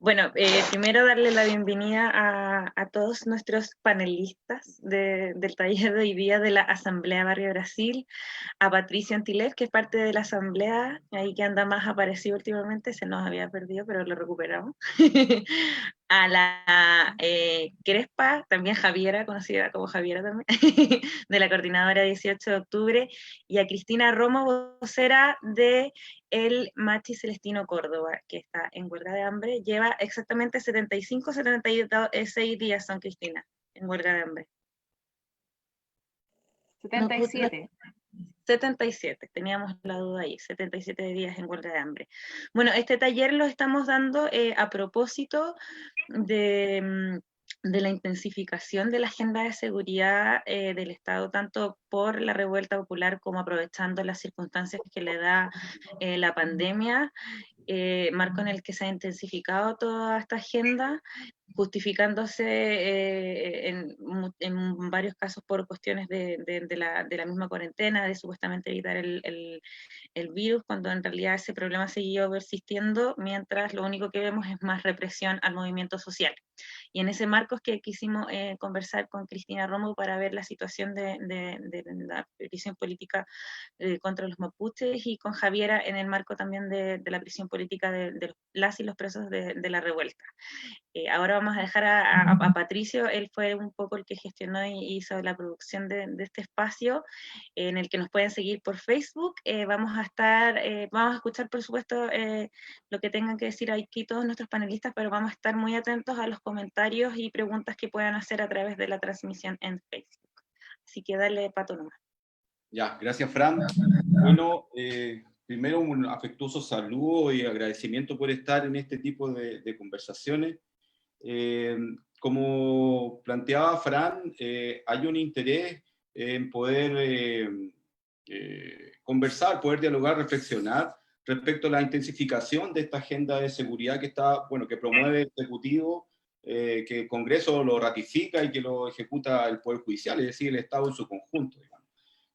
Bueno, primero darle la bienvenida a todos nuestros panelistas del taller de hoy día de la Asamblea Barrio Brasil, a Patricio Antilés, que es parte de la Asamblea, ahí que anda más aparecido últimamente, se nos había perdido, pero lo recuperamos. A la Crespa, también Javiera, conocida como Javiera también, de la Coordinadora 18 de Octubre, y a Cristina Romo, vocera de el Machi Celestino Córdoba, que está en huelga de hambre, lleva exactamente 75, 76 días, son Cristina, en huelga de hambre. 77. 77, teníamos la duda ahí, 77 días en huelga de hambre. Bueno, este taller lo estamos dando a propósito de la intensificación de la agenda de seguridad del Estado, tanto por la revuelta popular como aprovechando las circunstancias que le da la pandemia, marco en el que se ha intensificado toda esta agenda, justificándose en varios casos por cuestiones de la misma cuarentena, de supuestamente evitar el virus, cuando en realidad ese problema siguió persistiendo, mientras lo único que vemos es más represión al movimiento social. Y en ese marco es que quisimos conversar con Cristina Romo para ver la situación de la prisión política contra los mapuches, y con Javiera en el marco también de la prisión política de las y los presos de la revuelta. Ahora vamos a dejar a Patricio, él fue un poco el que gestionó y hizo la producción de este espacio, en el que nos pueden seguir por Facebook. Vamos a escuchar por supuesto lo que tengan que decir aquí todos nuestros panelistas, pero vamos a estar muy atentos a los comentarios y preguntas que puedan hacer a través de la transmisión en Facebook. Así que dale, Pato, nomás. Ya, gracias, Fran. Bueno, primero un afectuoso saludo y agradecimiento por estar en este tipo de conversaciones. Como planteaba Fran, hay un interés en poder conversar, poder dialogar, reflexionar respecto a la intensificación de esta agenda de seguridad que que promueve el Ejecutivo, que el Congreso lo ratifica y que lo ejecuta el Poder Judicial, es decir, el Estado en su conjunto, digamos.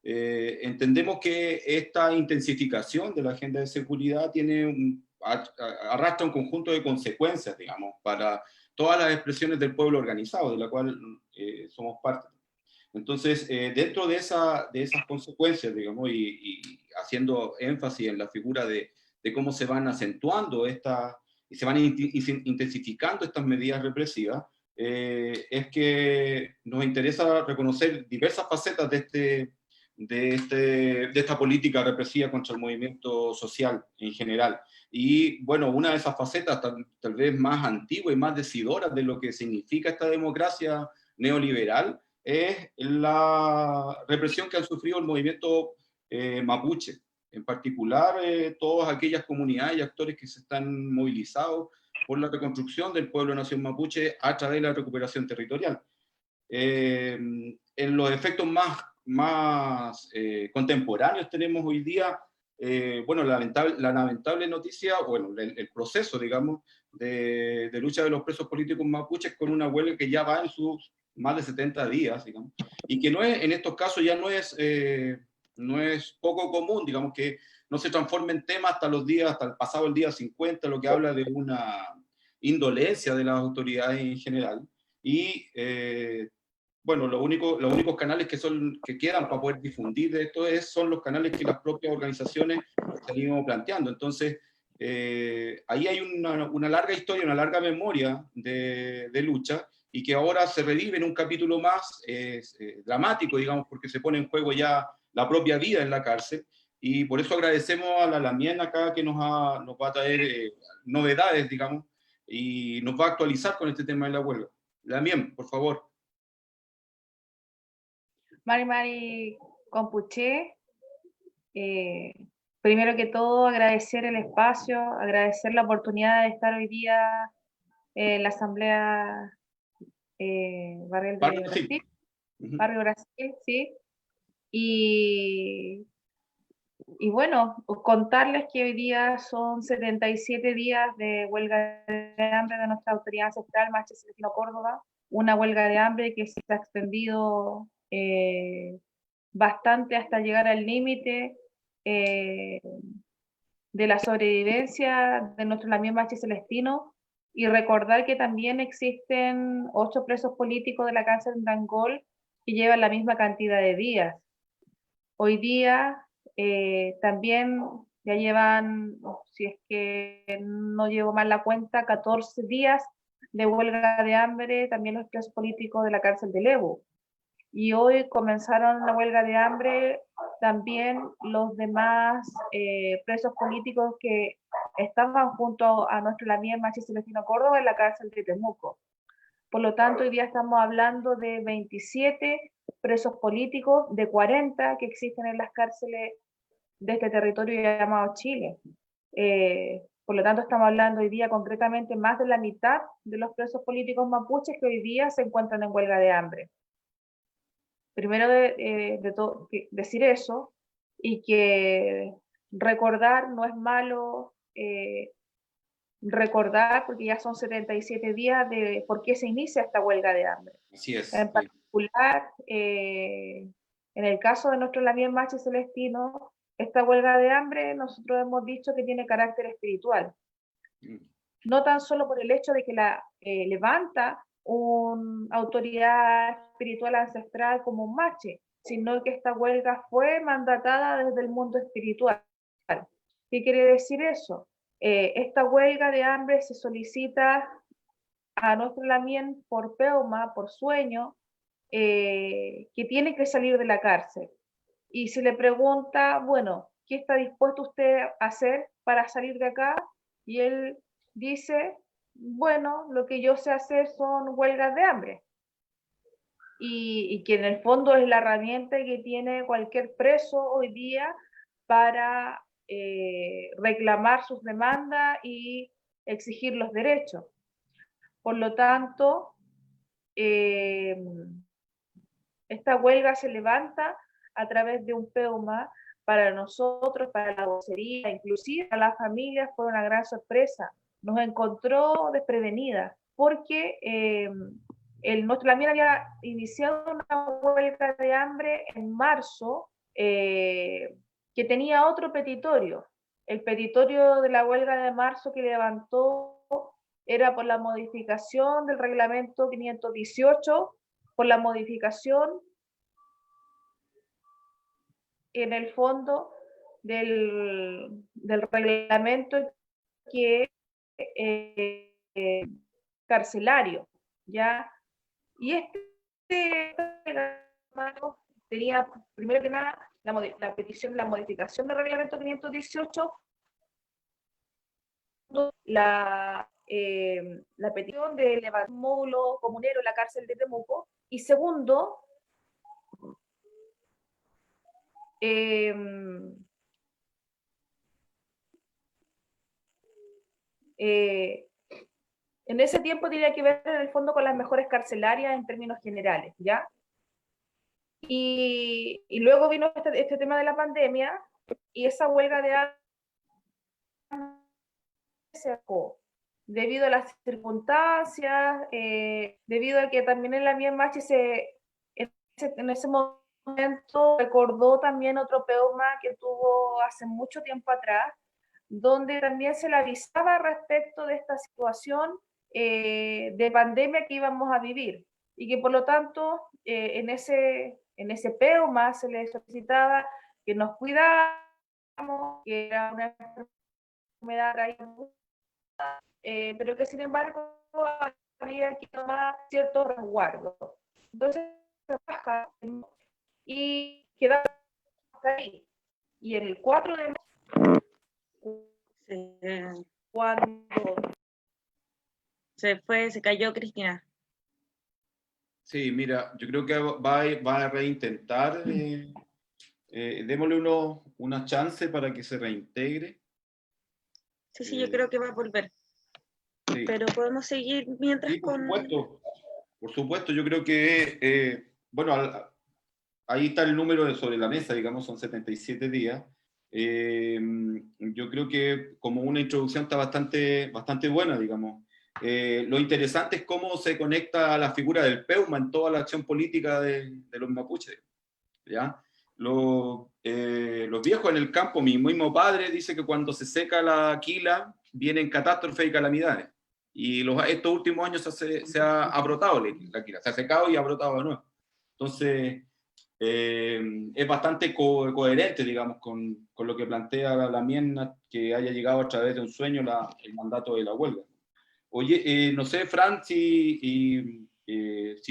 Entendemos que esta intensificación de la agenda de seguridad arrastra un conjunto de consecuencias, digamos, para todas las expresiones del pueblo organizado, de la cual somos parte. Entonces, dentro de esas consecuencias, digamos, y haciendo énfasis en la figura de cómo se van acentuando y se van intensificando estas medidas represivas, es que nos interesa reconocer diversas facetas de esta política represiva contra el movimiento social en general. Y bueno, una de esas facetas tal vez más antigua y más decidora de lo que significa esta democracia neoliberal es la represión que han sufrido el movimiento mapuche, en particular todas aquellas comunidades y actores que se están movilizados por la reconstrucción del pueblo nación mapuche a través de la recuperación territorial. En los efectos más contemporáneos tenemos hoy día, bueno, la lamentable noticia, bueno, el proceso, digamos, de lucha de los presos políticos mapuches con una huelga que ya va en sus más de 70 días, digamos, y que no es, en estos casos ya no es poco común, digamos, que no se transforme en tema hasta el pasado el día 50, lo que habla de una indolencia de las autoridades en general. Y bueno, los únicos canales que quedan para poder difundir de esto son los canales que las propias organizaciones se han ido planteando. Entonces, ahí hay una larga historia, una larga memoria de lucha, y que ahora se revive en un capítulo más dramático, digamos, porque se pone en juego ya la propia vida en la cárcel, y por eso agradecemos a la Lamien acá que nos va a traer novedades, digamos, y nos va a actualizar con este tema de la huelga. Lamien, por favor. Mari Compuché, primero que todo agradecer el espacio, agradecer la oportunidad de estar hoy día en la Asamblea Barrio de Brasil, Sí. Barrio Brasil, sí, y bueno, contarles que hoy día son 77 días de huelga de hambre de nuestra autoridad ancestral, Machi Celestino Córdoba, una huelga de hambre que se ha extendido bastante hasta llegar al límite de la sobrevivencia de nuestro Lamien Machi Celestino, Y recordar que también existen 8 presos políticos de la cárcel de Angol que llevan la misma cantidad de días. Hoy día también ya llevan, si es que no llevo mal la cuenta, 14 días de huelga de hambre también los presos políticos de la cárcel de Lebu. Y hoy comenzaron la huelga de hambre también los demás presos políticos que estaban junto a nuestro Lamien Machi Celestino Córdoba en la cárcel de Temuco. Por lo tanto, hoy día estamos hablando de 27 presos políticos de 40 que existen en las cárceles de este territorio llamado Chile. Por lo tanto, estamos hablando hoy día concretamente más de la mitad de los presos políticos mapuches que hoy día se encuentran en huelga de hambre. Primero decir eso, y que recordar no es malo, recordar, porque ya son 77 días de por qué se inicia esta huelga de hambre. Así es. En particular, en el caso de nuestro Lamien Machi Celestino, esta huelga de hambre nosotros hemos dicho que tiene carácter espiritual. No tan solo por el hecho de que la levanta una autoridad espiritual ancestral como un mache, sino que esta huelga fue mandatada desde el mundo espiritual. ¿Qué quiere decir eso? Esta huelga de hambre se solicita a nuestro Lamien por peuma, por sueño, que tiene que salir de la cárcel. Y se le pregunta, bueno, ¿qué está dispuesto usted a hacer para salir de acá? Y él dice, bueno, lo que yo sé hacer son huelgas de hambre. Y que en el fondo es la herramienta que tiene cualquier preso hoy día para reclamar sus demandas y exigir los derechos. Por lo tanto, esta huelga se levanta a través de un peuma. Para nosotros, para la vocería, inclusive a las familias, fue una gran sorpresa. Nos encontró desprevenidas, porque nuestro Lamien había iniciado una huelga de hambre en marzo, que tenía otro petitorio. El petitorio de la huelga de marzo que levantó era por la modificación del reglamento 518, por la modificación en el fondo del reglamento que carcelario, ¿ya? Y este tenía, primero que nada, la petición de la modificación del reglamento 518, la petición de elevar un módulo comunero en la cárcel de Temuco, y segundo, en ese tiempo tenía que ver en el fondo con las mejores carcelarias en términos generales, ¿ya? Y luego vino este tema de la pandemia, y esa huelga de hambre se sacó debido a las circunstancias, debido a que también en Lamien Machi en ese momento recordó también otro peuma que tuvo hace mucho tiempo atrás, donde también se le avisaba respecto de esta situación de pandemia que íbamos a vivir, y que por lo tanto en ese peuma se le solicitaba que nos cuidáramos, que era una enfermedad pero que sin embargo había que tomar cierto resguardo. Entonces se baja y quedaba ahí. Y en el 4 de Se, cuando se cayó Cristina. Sí, mira, yo creo que va a reintentar, démosle una chance para que se reintegre. Sí, yo creo que va a volver. Sí. Pero podemos seguir mientras Sí, por supuesto, yo creo que, bueno, ahí está el número sobre la mesa, digamos, son 77 días. Yo creo que como una introducción está bastante buena, digamos. Lo interesante es cómo se conecta la figura del peuma en toda la acción política de los mapuches, ¿ya? Los viejos en el campo, mi mismo padre dice que cuando se seca la quila vienen catástrofes y calamidades, y estos últimos años se ha brotado la quila, se ha secado y ha brotado de nuevo. Entonces, es bastante coherente, digamos, con lo que plantea la Mienna, que haya llegado a través de un sueño el mandato de la huelga. Oye, no sé, Fran, si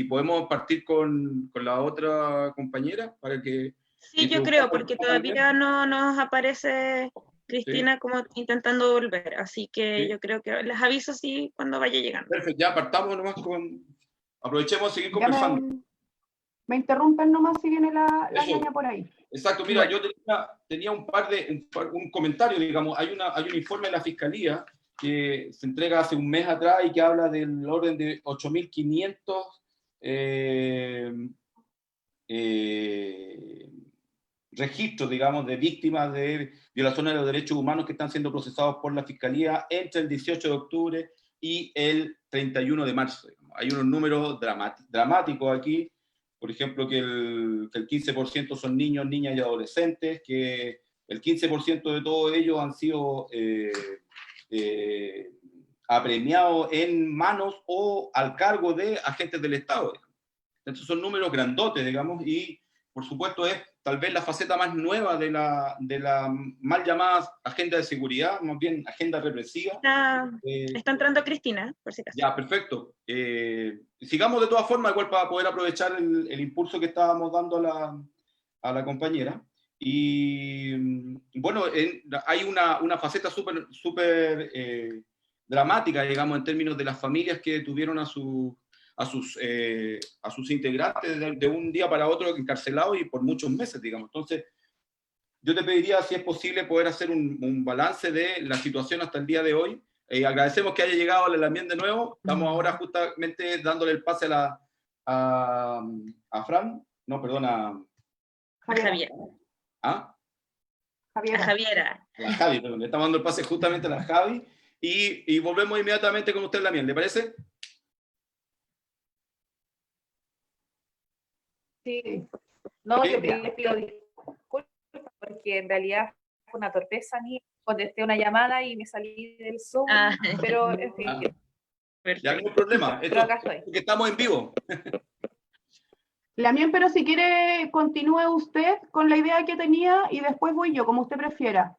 podemos partir con la otra compañera para que... Sí, yo creo, porque todavía no nos aparece Cristina como intentando volver, así que yo creo que les aviso sí cuando vaya llegando. Perfecto, ya partamos nomás aprovechemos de seguir conversando. Me interrumpen nomás si viene la ñaña por ahí. Exacto, mira, yo tenía un comentario, digamos, hay un informe de la Fiscalía que se entrega hace un mes atrás y que habla del orden de 8.500 registros, digamos, de víctimas de violaciones de los derechos humanos que están siendo procesados por la Fiscalía entre el 18 de octubre y el 31 de marzo. Hay unos números dramáticos aquí. Por ejemplo, que el 15% son niños, niñas y adolescentes, que el 15% de todos ellos han sido apremiados en manos o al cargo de agentes del Estado. Entonces son números grandotes, digamos, y por supuesto es tal vez la faceta más nueva de la mal llamada agenda de seguridad, más bien agenda represiva. Está entrando Cristina, por si acaso. Ya, perfecto. Sigamos de todas formas, igual para poder aprovechar el impulso que estábamos dando a la compañera. Y bueno, hay una faceta súper dramática, digamos, en términos de las familias que tuvieron a sus integrantes de un día para otro encarcelados y por muchos meses, digamos. Entonces, yo te pediría, si es posible, poder hacer un balance de la situación hasta el día de hoy. Agradecemos que haya llegado a la Lamien de nuevo. Estamos ahora justamente dándole el pase a Fran. No, perdón, a Javier. ¿Ah? Javiera. A Javiera. La Javi, perdón. Le estamos dando el pase justamente a la Javi. Y volvemos inmediatamente con usted, Lamien. ¿Le parece? Sí. No, yo les pido disculpas porque en realidad fue una torpeza a mí. Contesté una llamada y me salí del Zoom, pero en fin. Ya no hay problema. Pero acá estoy. Porque estamos en vivo. Lamien, pero si quiere, continúe usted con la idea que tenía y después voy yo, como usted prefiera.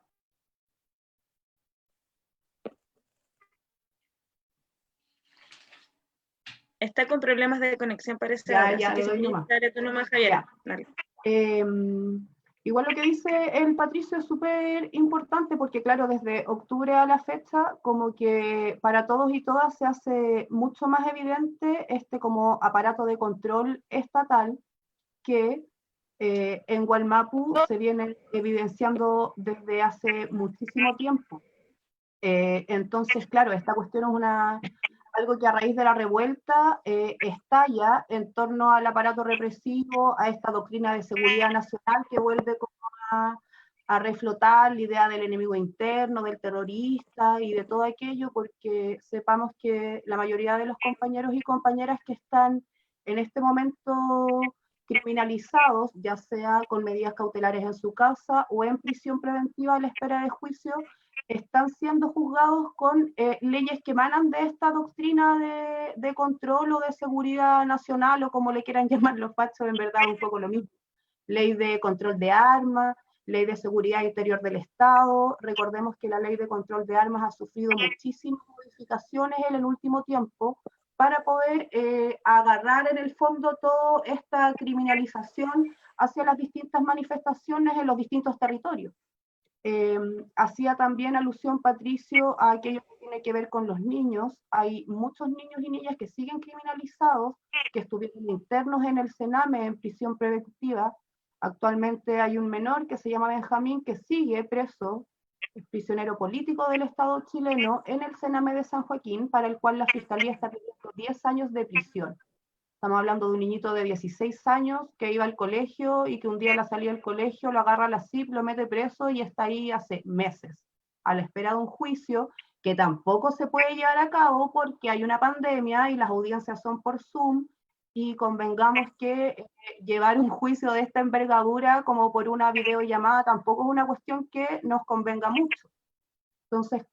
Está con problemas de conexión, parece. Ya, ahora, ya, así que si dale tú nomás, Javiera. Igual lo que dice el Patricio es súper importante porque, claro, desde octubre a la fecha, como que para todos y todas se hace mucho más evidente este como aparato de control estatal que en Wallmapu se viene evidenciando desde hace muchísimo tiempo. Entonces, claro, esta cuestión es algo que a raíz de la revuelta estalla en torno al aparato represivo, a esta doctrina de seguridad nacional que vuelve como a reflotar la idea del enemigo interno, del terrorista y de todo aquello, porque sepamos que la mayoría de los compañeros y compañeras que están en este momento criminalizados, ya sea con medidas cautelares en su casa o en prisión preventiva a la espera de juicio, están siendo juzgados con leyes que emanan de esta doctrina de control o de seguridad nacional, o como le quieran llamar los fachos, en verdad un poco lo mismo. Ley de control de armas, ley de seguridad interior del Estado. Recordemos que la ley de control de armas ha sufrido muchísimas modificaciones en el último tiempo para poder agarrar en el fondo toda esta criminalización hacia las distintas manifestaciones en los distintos territorios. Hacía también alusión Patricio a aquello que tiene que ver con los niños. Hay muchos niños y niñas que siguen criminalizados, que estuvieron internos en el Sename en prisión preventiva. Actualmente hay un menor que se llama Benjamín que sigue preso, es prisionero político del Estado chileno en el Sename de San Joaquín, para el cual la Fiscalía está pidiendo 10 años de prisión. Estamos hablando de un niñito de 16 años que iba al colegio y que un día a la salida del colegio lo agarra la CIP, lo mete preso y está ahí hace meses, a la espera de un juicio que tampoco se puede llevar a cabo porque hay una pandemia y las audiencias son por Zoom, y convengamos que llevar un juicio de esta envergadura como por una videollamada tampoco es una cuestión que nos convenga mucho. Entonces,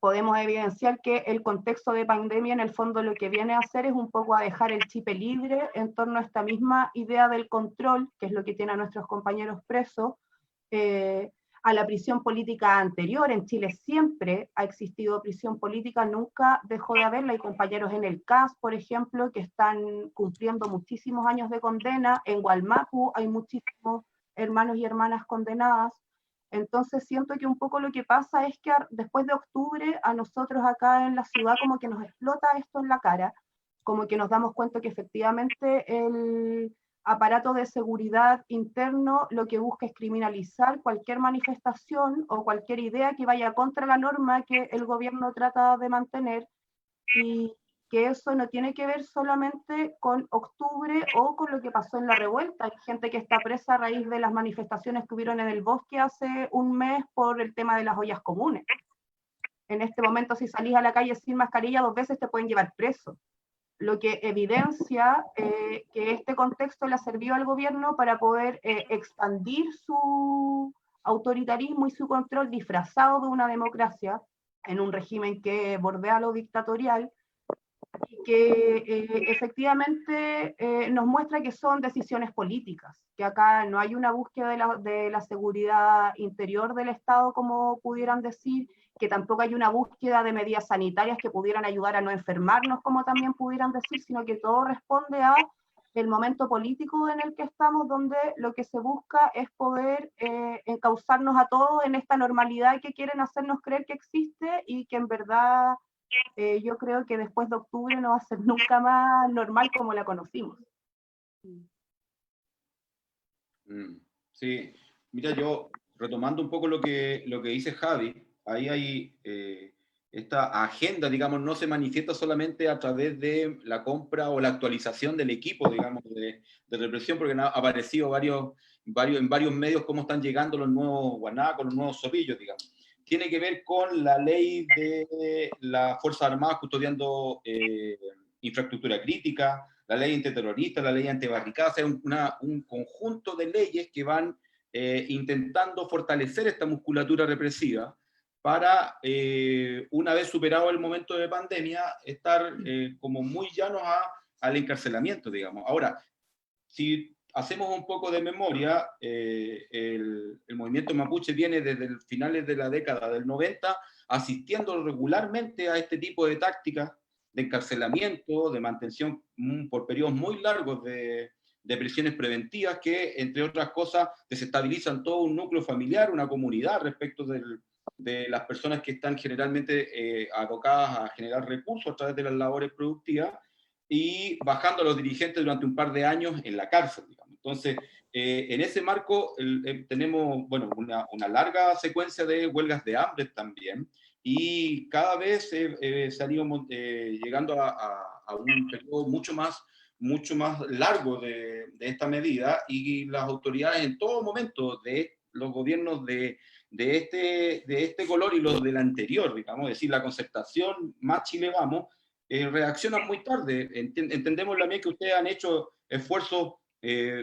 podemos evidenciar que el contexto de pandemia en el fondo lo que viene a hacer es un poco a dejar el chip libre en torno a esta misma idea del control, que es lo que tienen a nuestros compañeros presos, a la prisión política anterior. En Chile siempre ha existido prisión política, nunca dejó de haberla. Hay compañeros en el CAS, por ejemplo, que están cumpliendo muchísimos años de condena. En Gualmapu hay muchísimos hermanos y hermanas condenadas. Entonces siento que un poco lo que pasa es que después de octubre a nosotros acá en la ciudad como que nos explota esto en la cara, como que nos damos cuenta que efectivamente el aparato de seguridad interno lo que busca es criminalizar cualquier manifestación o cualquier idea que vaya contra la norma que el gobierno trata de mantener, y que eso no tiene que ver solamente con octubre o con lo que pasó en la revuelta. Hay gente que está presa a raíz de las manifestaciones que hubieron en el bosque hace un mes por el tema de las ollas comunes. En este momento, si salís a la calle sin mascarilla 2 veces te pueden llevar preso, lo que evidencia que este contexto le ha servido al gobierno para poder expandir su autoritarismo y su control disfrazado de una democracia en un régimen que bordea lo dictatorial, y que efectivamente nos muestra que son decisiones políticas, que acá no hay una búsqueda de la seguridad interior del Estado, como pudieran decir, que tampoco hay una búsqueda de medidas sanitarias que pudieran ayudar a no enfermarnos, como también pudieran decir, sino que todo responde a el momento político en el que estamos, donde lo que se busca es poder encauzarnos a todos en esta normalidad que quieren hacernos creer que existe y que en verdad yo creo que después de octubre no va a ser nunca más normal como la conocimos. Sí, mira, yo retomando un poco lo que dice Javi, ahí hay esta agenda, digamos, no se manifiesta solamente a través de la compra o la actualización del equipo, digamos, de represión, porque han aparecido en varios medios cómo están llegando los nuevos guanacos, los nuevos zorrillos, digamos. Tiene que ver con la ley de las Fuerzas Armadas custodiando infraestructura crítica, la ley antiterrorista, la ley antibarricadas, es un conjunto de leyes que van intentando fortalecer esta musculatura represiva para, una vez superado el momento de pandemia, estar como muy llanos al encarcelamiento, digamos. Ahora, si hacemos un poco de memoria, el movimiento mapuche viene desde finales de la década del 90 asistiendo regularmente a este tipo de tácticas de encarcelamiento, de mantención por periodos muy largos de prisiones preventivas que, entre otras cosas, desestabilizan todo un núcleo familiar, una comunidad respecto de las personas que están generalmente abocadas a generar recursos a través de las labores productivas, y bajando a los dirigentes durante un par de años en la cárcel, digamos. Entonces, en ese marco tenemos, bueno, una larga secuencia de huelgas de hambre también, y cada vez salimos llegando a un periodo mucho más largo de esta medida, y las autoridades en todo momento, de los gobiernos de este color y los del anterior, digamos, es decir, la Concertación más Chile Vamos, reaccionan muy tarde. Entendemos también que ustedes han hecho esfuerzos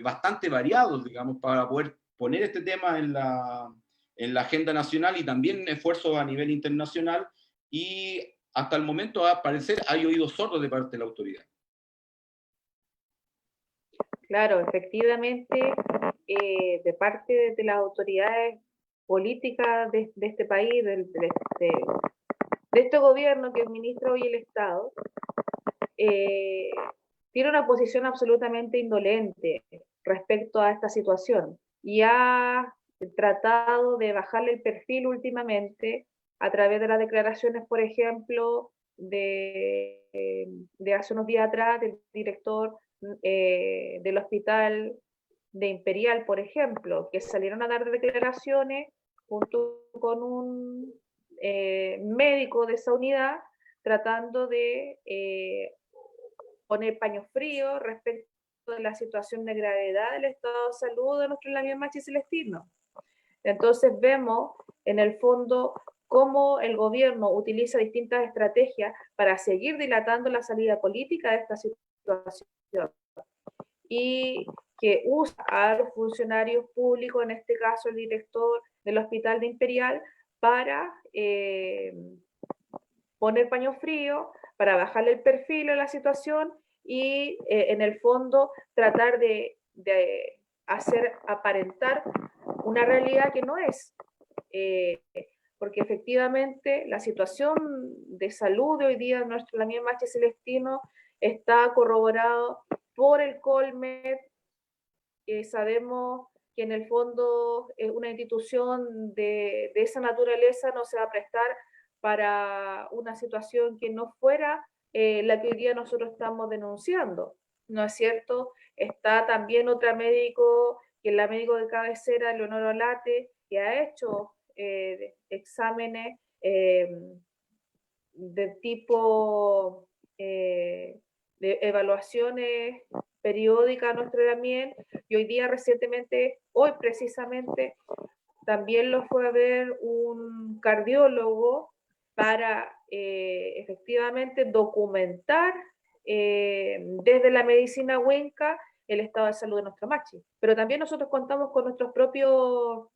bastante variados, digamos, para poder poner este tema en la agenda nacional, y también esfuerzos a nivel internacional, y hasta el momento, a parecer, hay oídos sordos de parte de la autoridad. Claro, efectivamente, de parte de las autoridades políticas de este país, de este gobierno que administra hoy el Estado, tiene una posición absolutamente indolente respecto a esta situación, y ha tratado de bajarle el perfil últimamente a través de las declaraciones, por ejemplo, de hace unos días atrás, del director del hospital de Imperial, por ejemplo, que salieron a dar declaraciones junto con un médico de esa unidad, tratando de poner paños fríos respecto de la situación de gravedad del estado de salud de nuestro Labial Machi Celestino. Entonces vemos, en el fondo, cómo el gobierno utiliza distintas estrategias para seguir dilatando la salida política de esta situación, y que usa a los funcionarios públicos, en este caso el director del hospital de Imperial, para poner paño frío, para bajarle el perfil a la situación y en el fondo tratar de hacer aparentar una realidad que no es. Porque efectivamente la situación de salud de hoy día en nuestro Damián Machi Celestino está corroborado por el Colmed, que sabemos que en el fondo una institución de esa naturaleza no se va a prestar para una situación que no fuera la que hoy día nosotros estamos denunciando, ¿no es cierto? Está también otra médico, que es la médico de cabecera, Leonor Olate, que ha hecho exámenes de tipo de evaluaciones periódicas a nuestro también, y hoy día recientemente, hoy precisamente, también lo fue a ver un cardiólogo para efectivamente documentar desde la medicina huenca el estado de salud de nuestro machi. Pero también nosotros contamos con nuestros propios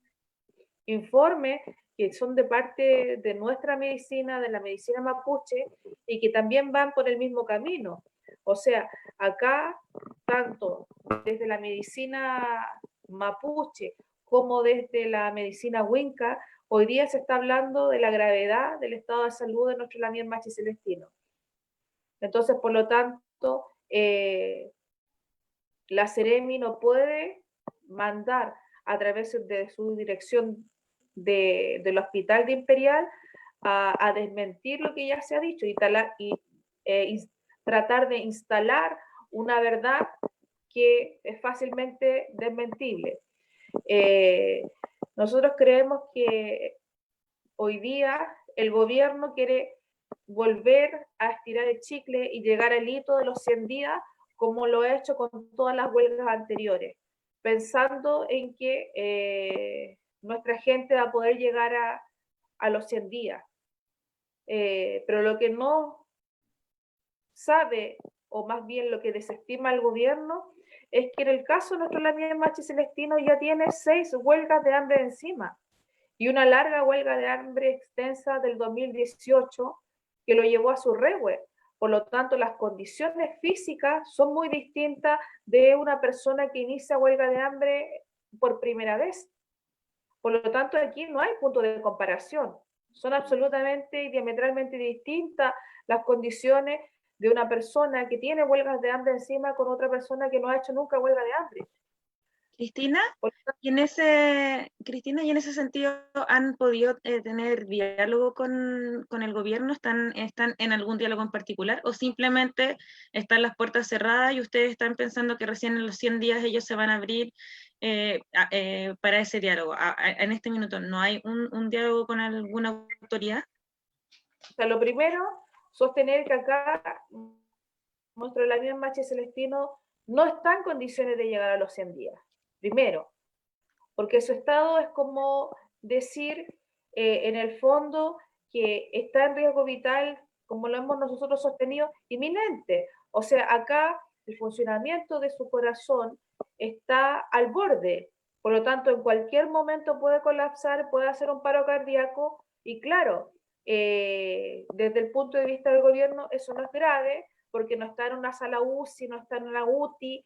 informes que son de parte de nuestra medicina, de la medicina mapuche, y que también van por el mismo camino. O sea, acá, tanto desde la medicina mapuche como desde la medicina huinca, hoy día se está hablando de la gravedad del estado de salud de nuestro Damián Machi Celestino. Entonces, por lo tanto, la Seremi no puede mandar a través de su dirección del Hospital de Imperial a desmentir lo que ya se ha dicho y tratar de instalar una verdad que es fácilmente desmentible. Nosotros creemos que hoy día el gobierno quiere volver a estirar el chicle y llegar al hito de los 100 días como lo ha hecho con todas las huelgas anteriores, pensando en que nuestra gente va a poder llegar a los 100 días. Pero lo que no sabe, o más bien lo que desestima el gobierno, es que en el caso de nuestro Damián Machi Celestino ya tiene 6 huelgas de hambre encima y una larga huelga de hambre extensa del 2018 que lo llevó a su rehue. Por lo tanto, las condiciones físicas son muy distintas de una persona que inicia huelga de hambre por primera vez. Por lo tanto, aquí no hay punto de comparación. Son absolutamente y diametralmente distintas las condiciones de una persona que tiene huelgas de hambre encima con otra persona que no ha hecho nunca huelga de hambre. Cristina, y en ese sentido, ¿han podido tener diálogo con el gobierno? ¿Están en algún diálogo en particular? ¿O simplemente están las puertas cerradas y ustedes están pensando que recién en los 100 días ellos se van a abrir para ese diálogo? En este minuto, ¿no hay un diálogo con alguna autoridad? O sea, lo primero, sostener que acá nuestro Damián Machi Celestino no está en condiciones de llegar a los 100 días. Primero, porque su estado es como decir, en el fondo, que está en riesgo vital, como lo hemos nosotros sostenido, inminente. O sea, acá el funcionamiento de su corazón está al borde, por lo tanto, en cualquier momento puede colapsar, puede hacer un paro cardíaco, y claro, desde el punto de vista del gobierno, eso no es grave, porque no está en una sala UCI, no está en una UTI,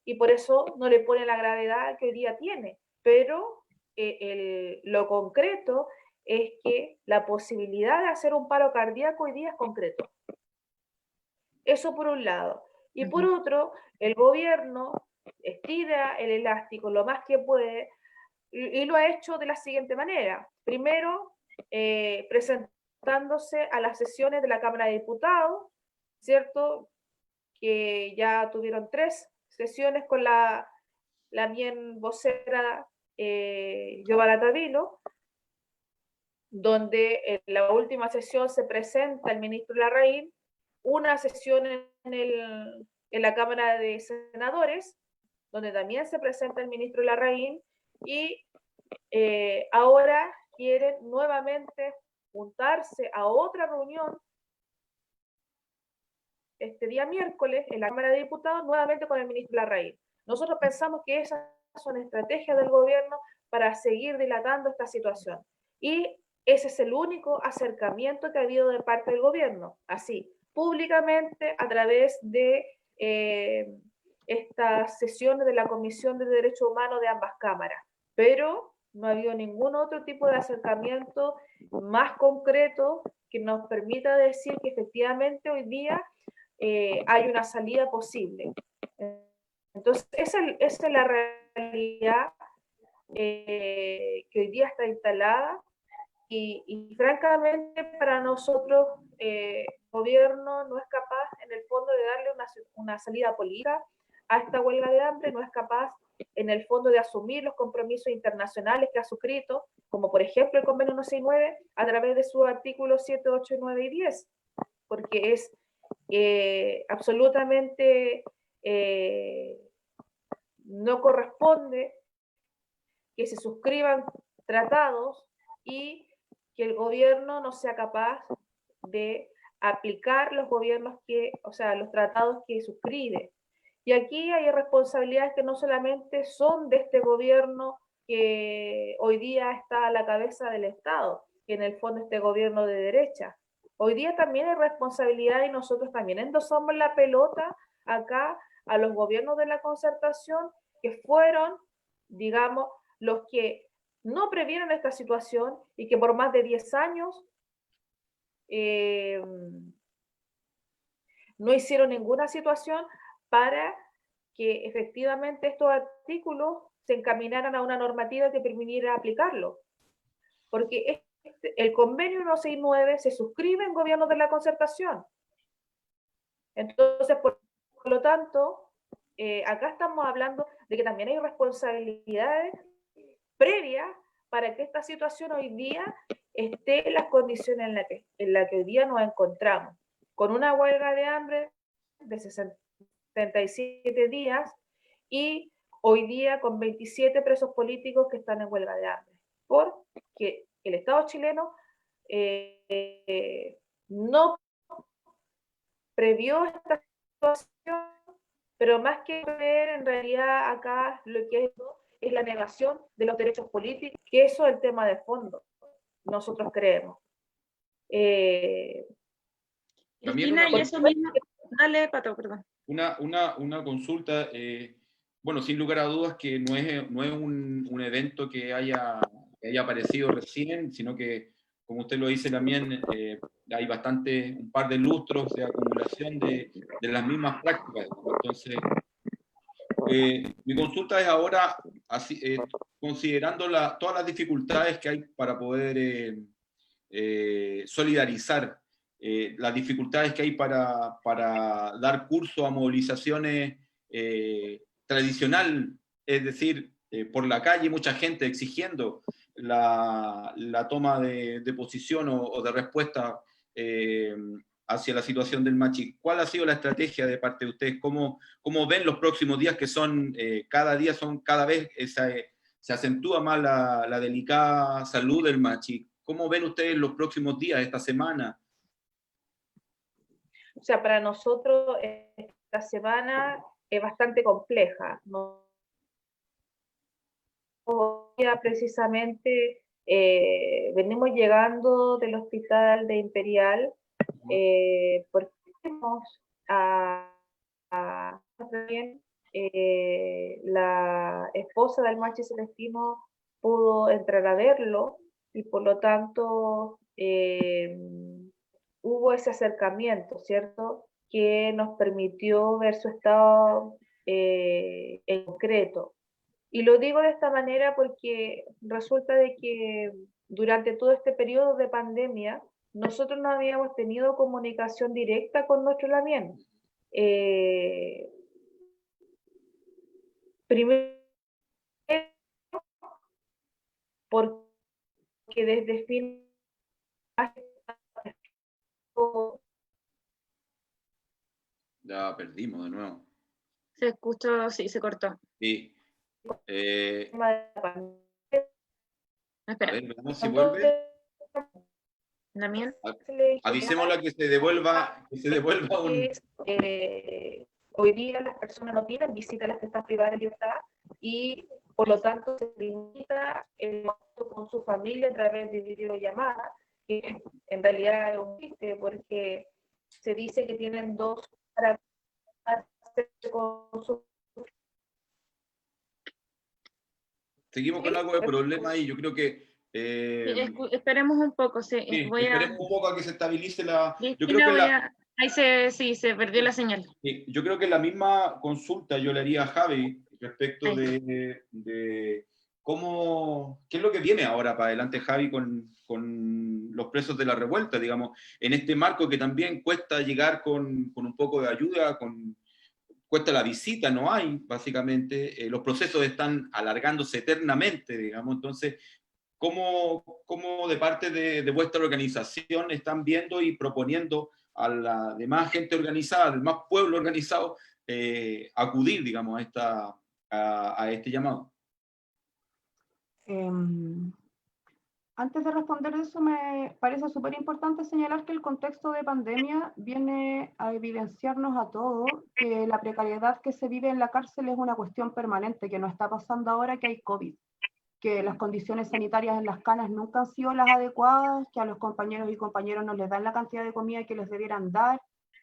y por eso no le pone la gravedad que hoy día tiene. Pero lo concreto es que la posibilidad de hacer un paro cardíaco hoy día es concreto. Eso por un lado. Y por otro, el gobierno estira el elástico lo más que puede y lo ha hecho de la siguiente manera. Primero, presentándose a las sesiones de la Cámara de Diputados, ¿cierto? Que ya tuvieron 3 sesiones con la bien vocera Giovanna Tavilo, donde en la última sesión se presenta el ministro Larraín, una sesión en la Cámara de Senadores, donde también se presenta el ministro Larraín, y ahora quieren nuevamente juntarse a otra reunión este día miércoles en la Cámara de Diputados, nuevamente con el ministro Larraín. Nosotros pensamos que esas son estrategias del gobierno para seguir dilatando esta situación. Y Ese es el único acercamiento que ha habido de parte del gobierno, así, públicamente a través de estas sesiones de la Comisión de Derechos Humanos de ambas cámaras, pero no ha habido ningún otro tipo de acercamiento más concreto que nos permita decir que efectivamente hoy día hay una salida posible. Entonces, esa es la realidad que hoy día está instalada y francamente para nosotros el gobierno no es capaz en el fondo de darle una salida política a esta huelga de hambre, no es capaz en el fondo de asumir los compromisos internacionales que ha suscrito, como por ejemplo el convenio 169, a través de sus artículos 7, 8, 9 y 10, porque es absolutamente no corresponde que se suscriban tratados y que el gobierno no sea capaz de aplicar los tratados que suscribe. Y aquí hay responsabilidades que no solamente son de este gobierno que hoy día está a la cabeza del Estado, que en el fondo este gobierno de derecha. Hoy día también hay responsabilidad y nosotros también endosamos la pelota acá a los gobiernos de la concertación que fueron, digamos, los que no previeron esta situación y que por más de 10 años no hicieron ninguna situación para que efectivamente estos artículos se encaminaran a una normativa que permitiera aplicarlo. Porque el convenio 169 se suscribe en gobiernos de la concertación. Entonces, por lo tanto, acá estamos hablando de que también hay responsabilidades previas para que esta situación hoy día esté en las condiciones en la que hoy día nos encontramos, con una huelga de hambre de 67 días y hoy día con 27 presos políticos que están en huelga de hambre, porque el Estado chileno no previó esta situación, pero más que ver, en realidad acá lo que es la negación de los derechos políticos, que eso es el tema de fondo, nosotros creemos. Cristina, y eso mismo, dale, Pato, perdón. Una consulta, bueno, sin lugar a dudas que no es un evento que haya aparecido recién, sino que, como usted lo dice también, hay un par de lustros de acumulación de las mismas prácticas. Entonces, mi consulta es ahora, considerando todas las dificultades que hay para poder solidarizar, las dificultades que hay para dar curso a movilizaciones tradicional, es decir, por la calle mucha gente exigiendo la toma de posición o de respuesta hacia la situación del Machi. ¿Cuál ha sido la estrategia de parte de ustedes? ¿Cómo ven los próximos días que son, cada vez se acentúa más la delicada salud del Machi? ¿Cómo ven ustedes los próximos días, esta semana? O sea, para nosotros esta semana es bastante compleja. Precisamente venimos llegando del hospital de Imperial porque fuimos la esposa del Machi Celestino pudo entrar a verlo y por lo tanto hubo ese acercamiento, ¿cierto? Que nos permitió ver su estado en concreto. Y lo digo de esta manera porque resulta de que durante todo este periodo de pandemia nosotros no habíamos tenido comunicación directa con nuestro Lamien. Primero, porque desde fin Ya perdimos de nuevo. Se escuchó, sí, se cortó. Sí. Espera. A ver, veamos si vuelve. Damián. Avisémosla que se devuelva un... Hoy día las personas no tienen visita a las que están privadas de libertad y Por lo tanto, se limita el contacto con su familia a través de videollamadas, que en realidad es un chiste, porque se dice que tienen 2 para con su... Seguimos con algo de problema y yo creo que... esperemos un poco, sí, sí, voy a... esperemos un poco a que se estabilice la... Yo creo Cristina, que ahí sí, se perdió la señal. yo creo que la misma consulta yo le haría a Javi respecto Ahí. de cómo, qué es lo que viene ahora para adelante, Javi, con los presos de la revuelta, digamos, en este marco que también cuesta llegar con un poco de ayuda, cuesta la visita, no hay, básicamente, los procesos están alargándose eternamente, digamos, entonces, ¿cómo de parte de vuestra organización están viendo y proponiendo a la demás gente organizada, del más pueblo organizado, acudir, digamos, a este llamado? Antes de responder eso, me parece súper importante señalar que el contexto de pandemia viene a evidenciarnos a todos que la precariedad que se vive en la cárcel es una cuestión permanente, que no está pasando ahora que hay COVID, que las condiciones sanitarias en las canas nunca han sido las adecuadas, que a los compañeros y compañeras no les dan la cantidad de comida que les debieran dar,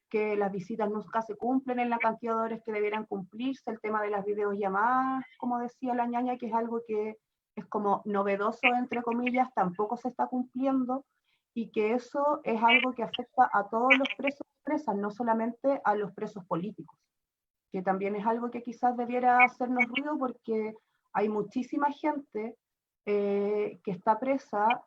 que las visitas nunca se cumplen en la cantidad de horas que debieran cumplirse, el tema de las videollamadas, como decía la ñaña, que es algo que es como novedoso, entre comillas, tampoco se está cumpliendo, y que eso es algo que afecta a todos los presos y presas, no solamente a los presos políticos, que también es algo que quizás debiera hacernos ruido porque hay muchísima gente que está presa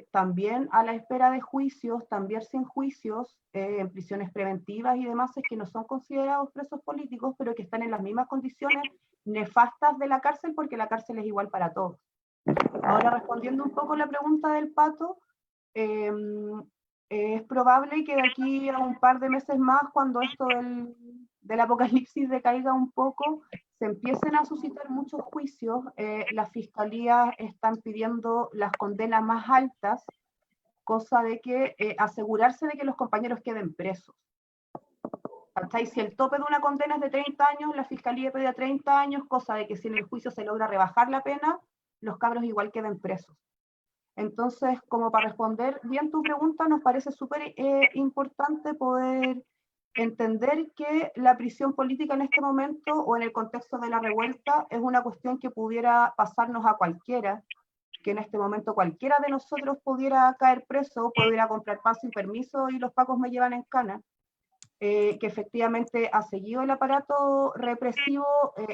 también a la espera de juicios, también sin juicios, en prisiones preventivas y demás, que no son considerados presos políticos, pero que están en las mismas condiciones nefastas de la cárcel, porque la cárcel es igual para todos. Ahora, respondiendo un poco la pregunta del Pato, es probable que de aquí a un par de meses más, cuando esto del apocalipsis decaiga un poco, se empiecen a suscitar muchos juicios. Las fiscalías están pidiendo las condenas más altas, cosa de que asegurarse de que los compañeros queden presos. Si el tope de una condena es de 30 años, la fiscalía pide 30 años, cosa de que si en el juicio se logra rebajar la pena, los cabros igual queden presos. Entonces, como para responder bien tu pregunta, nos parece súper importante poder entender que la prisión política en este momento o en el contexto de la revuelta es una cuestión que pudiera pasarnos a cualquiera, que en este momento cualquiera de nosotros pudiera caer preso, pudiera comprar pan sin permiso y los pacos me llevan en cana, que efectivamente ha seguido el aparato represivo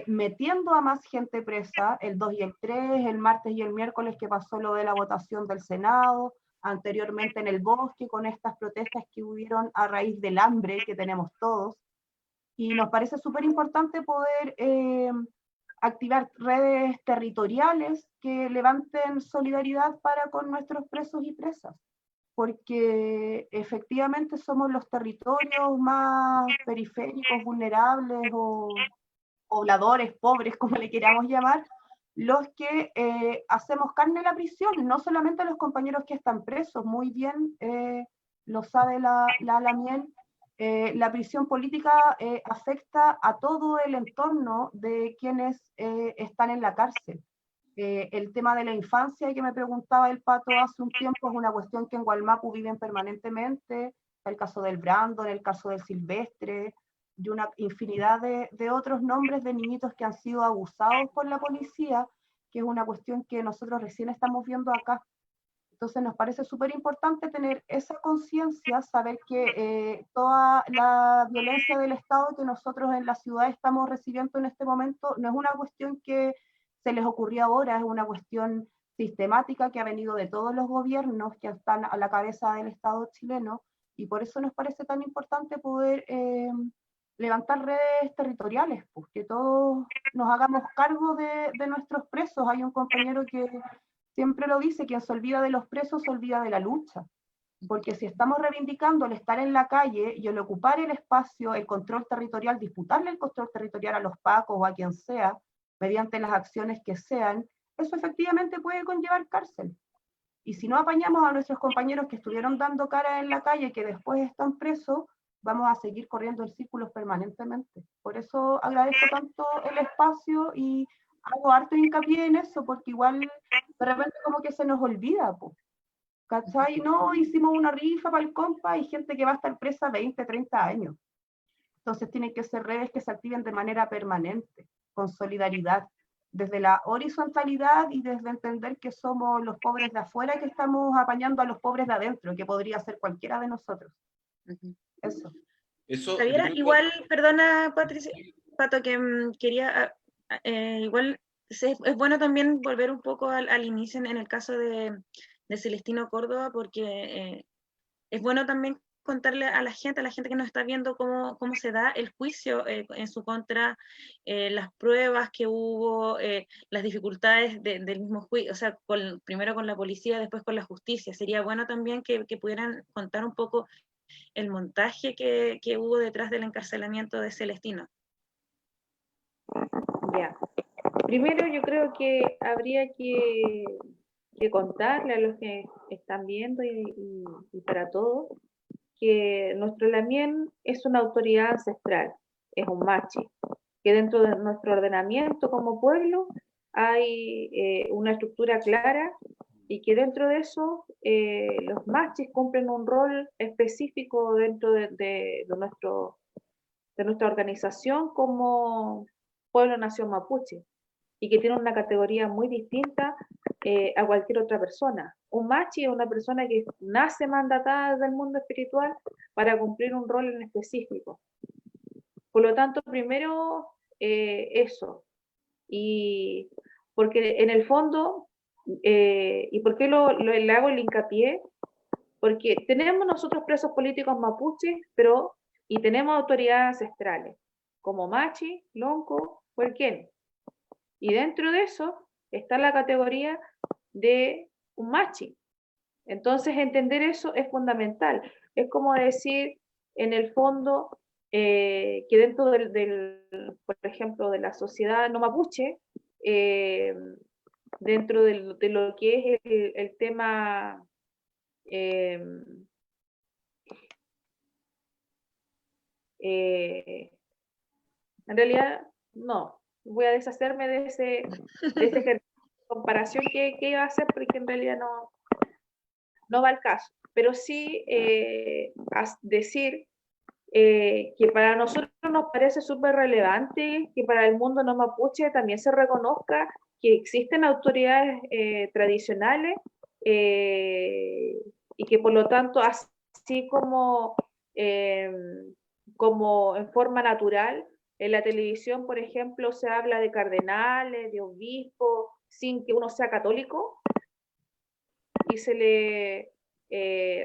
metiendo a más gente presa, el 2 y el 3, el martes y el miércoles que pasó lo de la votación del Senado, anteriormente en el bosque con estas protestas que hubieron a raíz del hambre que tenemos todos, y nos parece súper importante poder activar redes territoriales que levanten solidaridad para con nuestros presos y presas, porque efectivamente somos los territorios más periféricos, vulnerables o pobladores, pobres, como le queramos llamar, los que hacemos carne en la prisión, no solamente los compañeros que están presos, muy bien lo sabe la Lamiel, la prisión política afecta a todo el entorno de quienes están en la cárcel. El tema de la infancia que me preguntaba el Pato hace un tiempo es una cuestión que en Gualmapu viven permanentemente, el caso del Brandon, el caso del Silvestre, y una infinidad de otros nombres de niñitos que han sido abusados por la policía, que es una cuestión que nosotros recién estamos viendo acá. Entonces nos parece súper importante tener esa conciencia, saber que toda la violencia del Estado que nosotros en la ciudad estamos recibiendo en este momento no es una cuestión que se les ocurrió ahora, es una cuestión sistemática que ha venido de todos los gobiernos que están a la cabeza del Estado chileno, y por eso nos parece tan importante poder levantar redes territoriales, pues, que todos nos hagamos cargo de nuestros presos. Hay un compañero que siempre lo dice, quien se olvida de los presos se olvida de la lucha, porque si estamos reivindicando el estar en la calle y el ocupar el espacio, el control territorial, disputarle el control territorial a los pacos o a quien sea, mediante las acciones que sean, eso efectivamente puede conllevar cárcel. Y si no apañamos a nuestros compañeros que estuvieron dando cara en la calle, que después están presos, vamos a seguir corriendo en círculos permanentemente. Por eso agradezco tanto el espacio y hago harto hincapié en eso, porque igual de repente como que se nos olvida, po, ¿cachai? No, hicimos una rifa para el compa y gente que va a estar presa 20, 30 años. Entonces tienen que ser redes que se activen de manera permanente, con solidaridad, desde la horizontalidad y desde entender que somos los pobres de afuera que estamos apañando a los pobres de adentro, que podría ser cualquiera de nosotros. Eso. Eso, yo Javiera, creo que- igual, perdona, Patricia, Pato, que quería, igual es bueno también volver un poco al inicio en el caso de Celestino Córdoba, porque es bueno también contarle a la gente que nos está viendo cómo se da el juicio en su contra, las pruebas que hubo, las dificultades del mismo juicio, o sea, primero con la policía, después con la justicia. Sería bueno también que pudieran contar un poco el montaje que hubo detrás del encarcelamiento de Celestino. Ya. Primero yo creo que habría que contarle a los que están viendo y para todos que nuestro Lamien es una autoridad ancestral, es un machi, que dentro de nuestro ordenamiento como pueblo hay una estructura clara y que dentro de eso los machis cumplen un rol específico dentro de nuestra organización como pueblo-nación mapuche y que tiene una categoría muy distinta a cualquier otra persona. Un machi es una persona que nace mandatada del mundo espiritual para cumplir un rol en específico. Por lo tanto, primero eso. Y porque en el fondo, ¿y por qué le hago el hincapié? Porque tenemos nosotros presos políticos mapuches, y tenemos autoridades ancestrales, como Machi, Lonco, Huelquén. Y dentro de eso está la categoría de un machi. Entonces, entender eso es fundamental. Es como decir, en el fondo, que dentro por ejemplo, de la sociedad no mapuche, dentro de lo que es el tema en realidad, no. Voy a deshacerme de ese ejercicio de comparación que iba a hacer porque en realidad no va al caso. Pero sí decir que para nosotros nos parece súper relevante que para el mundo no mapuche también se reconozca que existen autoridades tradicionales y que por lo tanto, así como en forma natural, en la televisión, por ejemplo, se habla de cardenales, de obispos, sin que uno sea católico, y se le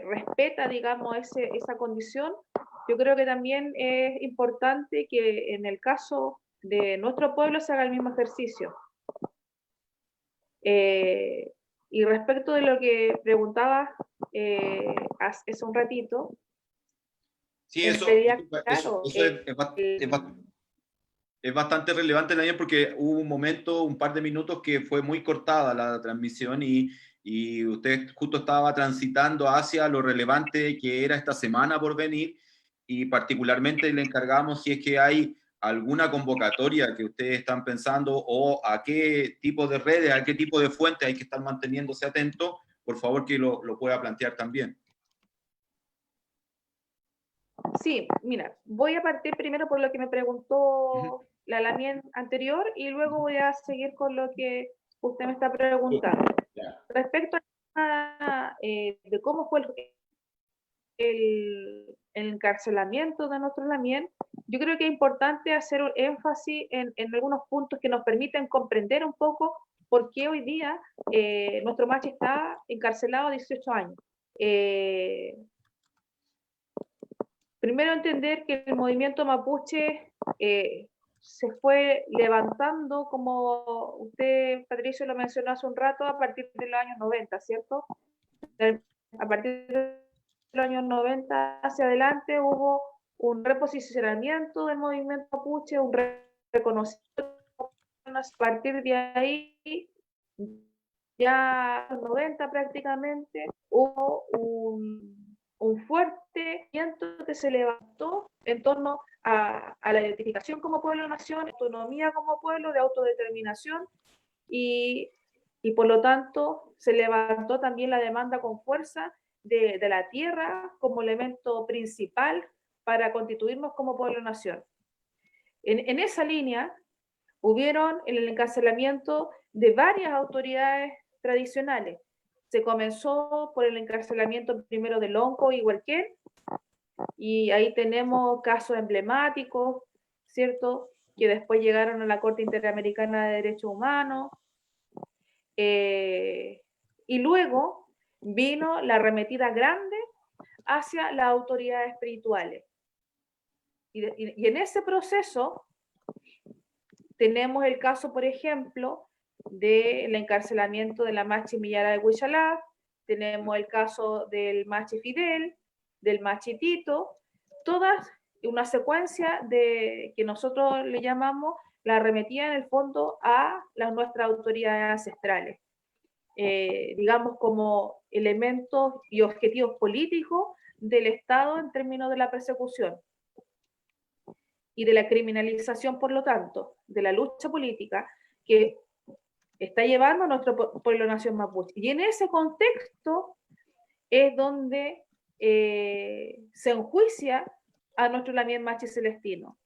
respeta, digamos, esa condición. Yo creo que también es importante que en el caso de nuestro pueblo se haga el mismo ejercicio. Y respecto de lo que preguntabas hace un ratito, Sí, en eso, realidad, eso claro, es bastante relevante también porque hubo un momento, un par de minutos que fue muy cortada la transmisión y usted justo estaba transitando hacia lo relevante que era esta semana por venir y particularmente le encargamos si es que hay alguna convocatoria que ustedes están pensando o a qué tipo de redes, a qué tipo de fuentes hay que estar manteniéndose atentos, por favor que lo pueda plantear también. Sí, mira, voy a partir primero por lo que me preguntó la Lamien anterior y luego voy a seguir con lo que usted me está preguntando. Respecto de cómo fue el encarcelamiento de nuestro Lamien, yo creo que es importante hacer un énfasis en algunos puntos que nos permiten comprender un poco por qué hoy día nuestro machi está encarcelado a 18 años. Primero entender que el movimiento mapuche se fue levantando, como usted, Patricio, lo mencionó hace un rato, a partir de los años 90, ¿cierto? A partir de los años 90 hacia adelante hubo un reposicionamiento del movimiento mapuche, un reconocimiento. A partir de ahí, ya en los 90 prácticamente, hubo un fuerte viento que se levantó en torno a la identificación como pueblo-nación, autonomía como pueblo, de autodeterminación, y por lo tanto se levantó también la demanda con fuerza de la tierra como elemento principal para constituirnos como pueblo-nación. En esa línea hubieron el encarcelamiento de varias autoridades tradicionales. Se comenzó por el encarcelamiento primero de Lonco y Huelquén, y ahí tenemos casos emblemáticos, ¿cierto?, que después llegaron a la Corte Interamericana de Derechos Humanos, y luego vino la arremetida grande hacia las autoridades espirituales. Y en ese proceso tenemos el caso, por ejemplo, del encarcelamiento de la Machi Millara de Huichalá, tenemos el caso del Machi Fidel, del Machi Tito, todas una secuencia de que nosotros le llamamos la arremetida en el fondo a nuestras autoridades ancestrales, digamos como elementos y objetivos políticos del Estado en términos de la persecución y de la criminalización, por lo tanto, de la lucha política que está llevando a nuestro pueblo nación mapuche. Y en ese contexto es donde se enjuicia a nuestro Lamien Machi Celestino.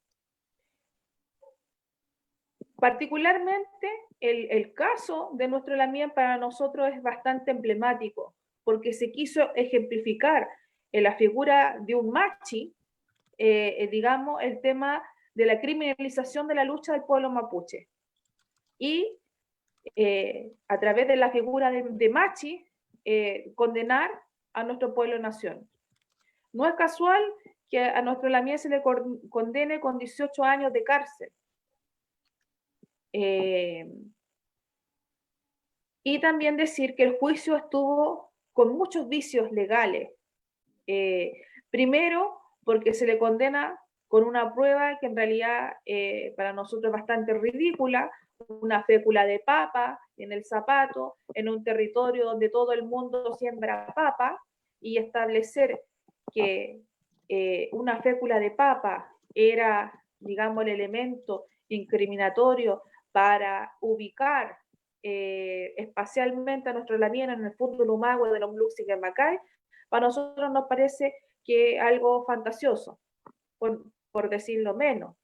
Particularmente el caso de nuestro Lamien para nosotros es bastante emblemático, porque se quiso ejemplificar en la figura de un machi, digamos, el tema de la criminalización de la lucha del pueblo mapuche. Y a través de la figura de machi, condenar a nuestro pueblo-nación. No es casual que a nuestro Lamien se le condene con 18 años de cárcel. Y también decir que el juicio estuvo con muchos vicios legales. Primero, porque se le condena con una prueba que en realidad para nosotros es bastante ridícula, una fécula de papa en el zapato, en un territorio donde todo el mundo siembra papa, y establecer que una fécula de papa era, digamos, el elemento incriminatorio para ubicar espacialmente a nuestro Lamien en el fondo Lumagüe de los Mluxi en Macay, para nosotros nos parece que algo fantasioso, por decirlo menos.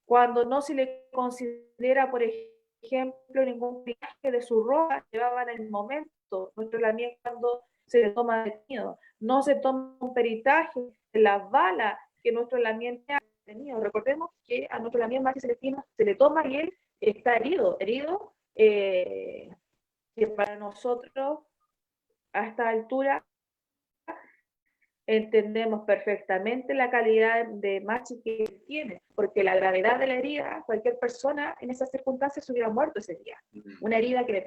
Cuando no se le considera, por ejemplo, ningún viaje de su ropa, llevaban el momento, nuestro Lamien cuando se le toma detenido, no se toma un peritaje de las balas que nuestro Lamien ha tenido. Recordemos que a nuestro Lamien Machi Celestino se le toma y él está herido, que para nosotros a esta altura entendemos perfectamente la calidad de machi que tiene, porque la gravedad de la herida, cualquier persona en esas circunstancias se hubiera muerto ese día. Una herida que le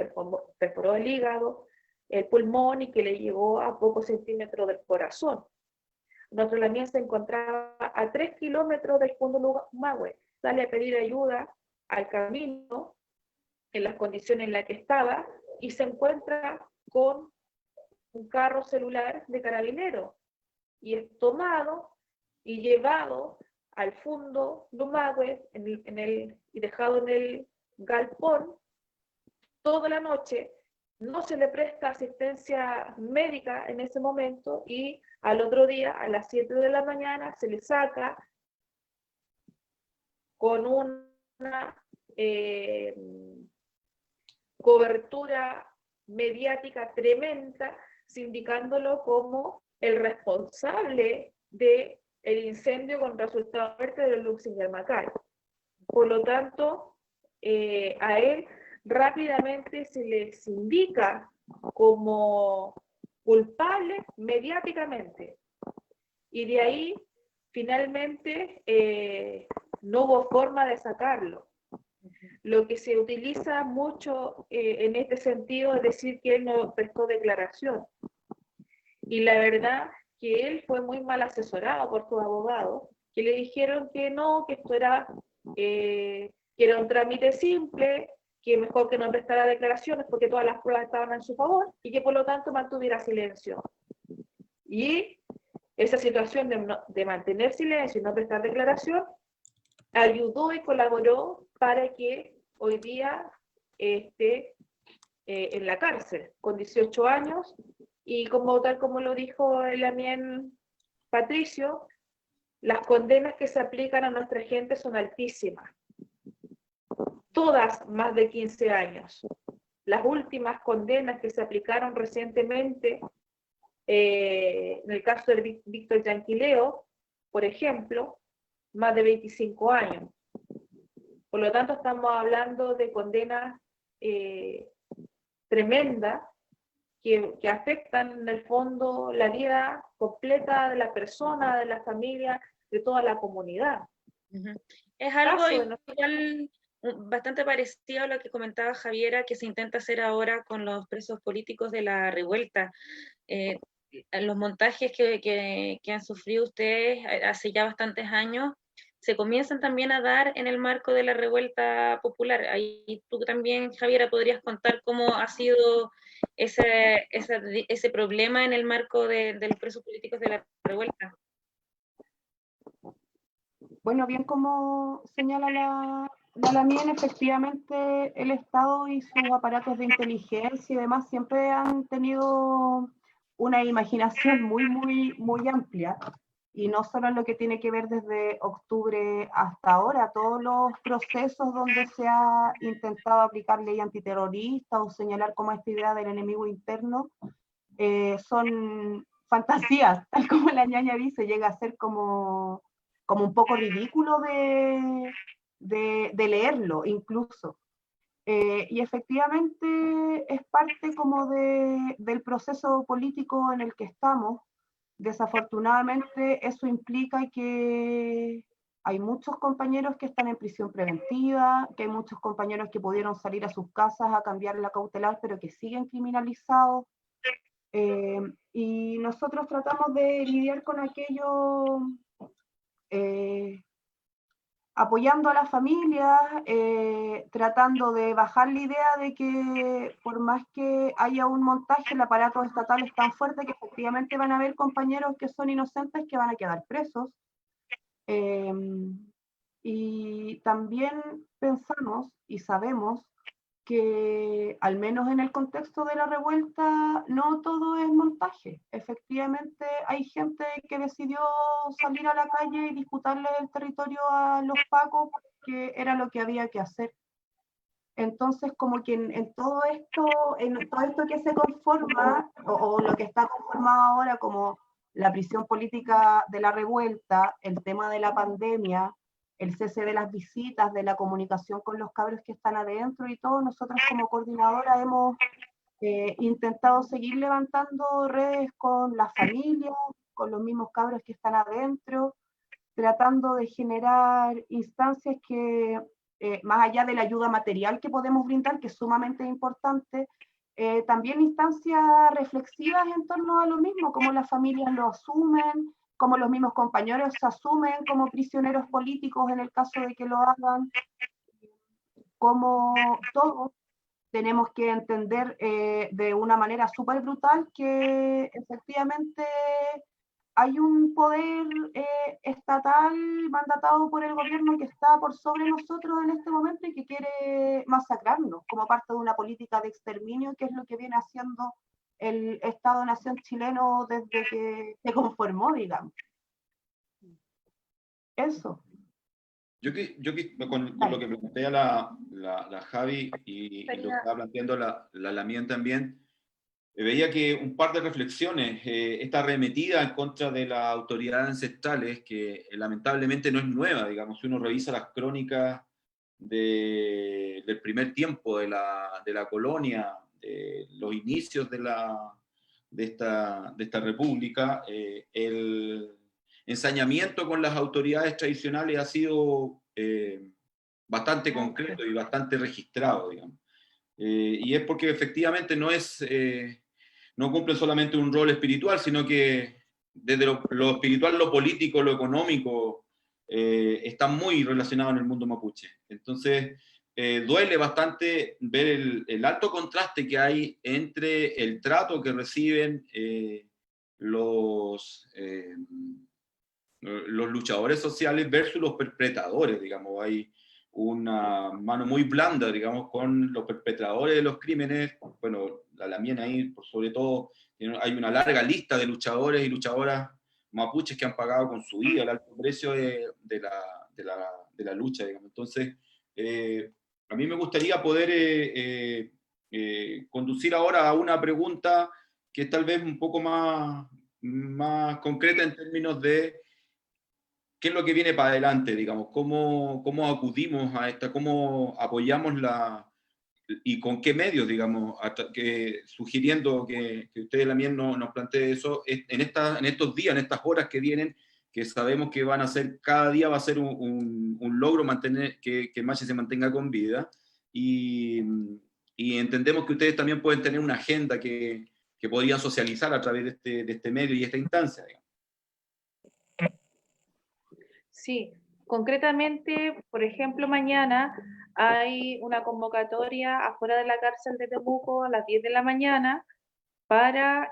perforó el hígado, el pulmón, y que le llegó a pocos centímetros del corazón. Nuestro Lamien se encontraba a 3 kilómetros del fondo Lumagüe, sale a pedir ayuda al camino en las condiciones en las que estaba, y se encuentra con un carro celular de carabineros, y es tomado y llevado al fondo Lumagüe y dejado en el galpón toda la noche. No se le presta asistencia médica en ese momento, y al otro día a las 7 de la mañana se le saca con una cobertura mediática tremenda, sindicándolo como el responsable del incendio con resultado fuerte de los Luxinger Macay. Por lo tanto, a él rápidamente se le indica como culpable mediáticamente, y de ahí finalmente no hubo forma de sacarlo. Lo que se utiliza mucho en este sentido es decir que él no prestó declaración, y la verdad que él fue muy mal asesorado por su abogado, que le dijeron que no, que esto era un trámite simple, que mejor que no prestara declaraciones porque todas las pruebas estaban en su favor y que por lo tanto mantuviera silencio. Y esa situación de mantener silencio y no prestar declaración ayudó y colaboró para que hoy día esté en la cárcel con 18 años y tal como lo dijo también Patricio, las condenas que se aplican a nuestra gente son altísimas. Todas más de 15 años. Las últimas condenas que se aplicaron recientemente, en el caso de Víctor Yanquileo, por ejemplo, más de 25 años. Por lo tanto, estamos hablando de condenas tremendas que afectan en el fondo la vida completa de la persona, de la familia, de toda la comunidad. Es algo igual, bastante parecido a lo que comentaba Javiera, que se intenta hacer ahora con los presos políticos de la revuelta. Los montajes que han sufrido ustedes hace ya bastantes años se comienzan también a dar en el marco de la revuelta popular. Ahí tú también, Javiera, podrías contar cómo ha sido ese problema en el marco de los presos políticos de la revuelta. Bueno, bien como señala la Lamien, efectivamente el Estado y sus aparatos de inteligencia y demás siempre han tenido una imaginación muy amplia, y no solo en lo que tiene que ver desde octubre hasta ahora, todos los procesos donde se ha intentado aplicar ley antiterrorista o señalar como esta idea del enemigo interno, son fantasías, tal como la ñaña dice, llega a ser como un poco ridículo de leerlo incluso. Y efectivamente es parte como del proceso político en el que estamos. Desafortunadamente eso implica que hay muchos compañeros que están en prisión preventiva, que hay muchos compañeros que pudieron salir a sus casas a cambiar la cautelar, pero que siguen criminalizados. Y nosotros tratamos de lidiar con aquello apoyando a las familias, tratando de bajar la idea de que por más que haya un montaje, el aparato estatal es tan fuerte que efectivamente van a haber compañeros que son inocentes que van a quedar presos. Y también pensamos y sabemos que al menos en el contexto de la revuelta no todo es montaje. Efectivamente hay gente que decidió salir a la calle y disputarle el territorio a los pacos porque era lo que había que hacer. Entonces como que en todo esto que se conforma, o lo que está conformado ahora como la prisión política de la revuelta, el tema de la pandemia, el cese de las visitas, de la comunicación con los cabros que están adentro y todo, nosotros como coordinadora hemos intentado seguir levantando redes con las familias, con los mismos cabros que están adentro, tratando de generar instancias que, más allá de la ayuda material que podemos brindar, que es sumamente importante, también instancias reflexivas en torno a lo mismo, cómo las familias lo asumen, cómo los mismos compañeros se asumen como prisioneros políticos en el caso de que lo hagan, cómo todos tenemos que entender de una manera súper brutal que efectivamente hay un poder estatal mandatado por el gobierno que está por sobre nosotros en este momento y que quiere masacrarnos como parte de una política de exterminio, que es lo que viene haciendo el Estado-Nación chileno desde que se conformó, digamos. Eso. Yo con lo que plantea la Javi y lo que estaba planteando la Lamien también, veía que un par de reflexiones, esta arremetida en contra de las autoridades ancestrales, que lamentablemente no es nueva, digamos, si uno revisa las crónicas del primer tiempo de la colonia, de los inicios de esta república, el ensañamiento con las autoridades tradicionales ha sido bastante concreto y bastante registrado, digamos. Y es porque efectivamente no cumple solamente un rol espiritual, sino que desde lo espiritual, lo político, lo económico, está muy relacionado en el mundo mapuche. Entonces, duele bastante ver el alto contraste que hay entre el trato que reciben los luchadores sociales versus los perpetradores, digamos. Hay una mano muy blanda, digamos, con los perpetradores de los crímenes. Bueno, la mía ahí, sobre todo, hay una larga lista de luchadores y luchadoras mapuches que han pagado con su vida el alto precio de la lucha, digamos. Entonces, a mí me gustaría poder conducir ahora a una pregunta que es tal vez un poco más concreta en términos de qué es lo que viene para adelante, digamos, cómo acudimos a esta, cómo apoyamos y con qué medios, digamos, sugiriendo que ustedes también nos planteen eso en estos días, en estas horas que vienen, que sabemos que van a ser, cada día va a ser un logro mantener que Machi se mantenga con vida, y entendemos que ustedes también pueden tener una agenda que podrían socializar a través de este medio y esta instancia, digamos. Sí, concretamente, por ejemplo, mañana hay una convocatoria afuera de la cárcel de Temuco a las 10 de la mañana para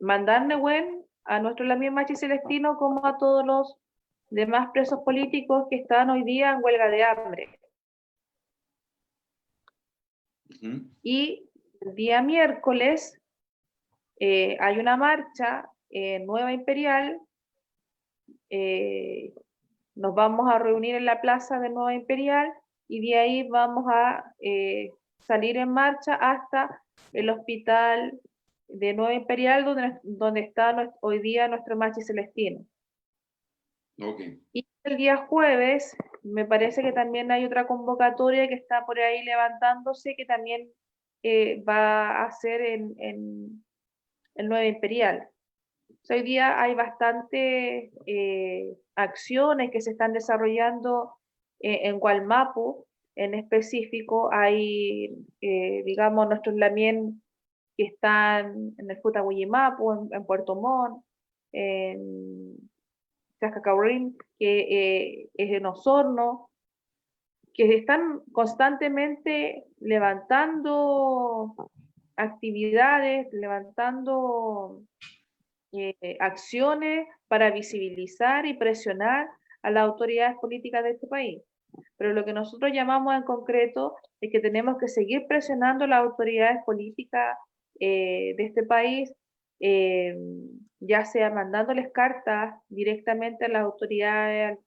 mandar Nehuen a nuestro Lamien Machi Celestino como a todos los demás presos políticos que están hoy día en huelga de hambre. Y el día miércoles hay una marcha en Nueva Imperial. Nos vamos a reunir en la plaza de Nueva Imperial y de ahí vamos a salir en marcha hasta el hospital de Nueva Imperial, donde está hoy día nuestro Machi Celestino. Okay. Y el día jueves, me parece que también hay otra convocatoria que está por ahí levantándose, que también va a ser en Nueva Imperial. Hoy día hay bastantes acciones que se están desarrollando en Gualmapu. En específico hay, digamos, nuestros lamien que están en el Futagüillimapu, en Puerto Montt, en Chascacaurín, que es en Osorno, que están constantemente levantando actividades, levantando acciones para visibilizar y presionar a las autoridades políticas de este país. Pero lo que nosotros llamamos en concreto es que tenemos que seguir presionando a las autoridades políticas de este país, ya sea mandándoles cartas directamente a las autoridades,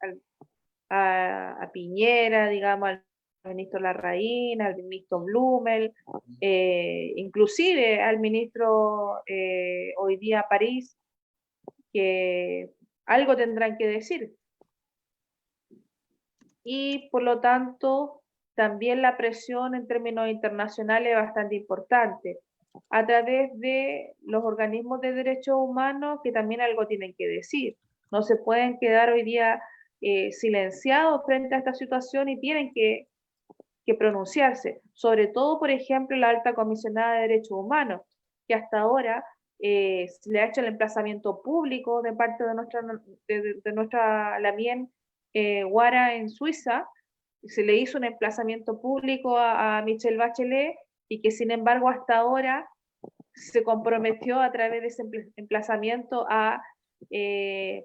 a Piñera, digamos, al ministro Larraín, al ministro Blumel, inclusive al ministro hoy día París, que algo tendrán que decir. Y por lo tanto, también la presión en términos internacionales es bastante importante, a través de los organismos de derechos humanos que también algo tienen que decir. No se pueden quedar hoy día silenciados frente a esta situación y tienen que pronunciarse. Sobre todo, por ejemplo, la alta comisionada de derechos humanos, que hasta ahora se le ha hecho el emplazamiento público de parte de nuestra Lamien Guara en Suiza. Se le hizo un emplazamiento público a Michelle Bachelet, y que sin embargo hasta ahora se comprometió a través de ese emplazamiento a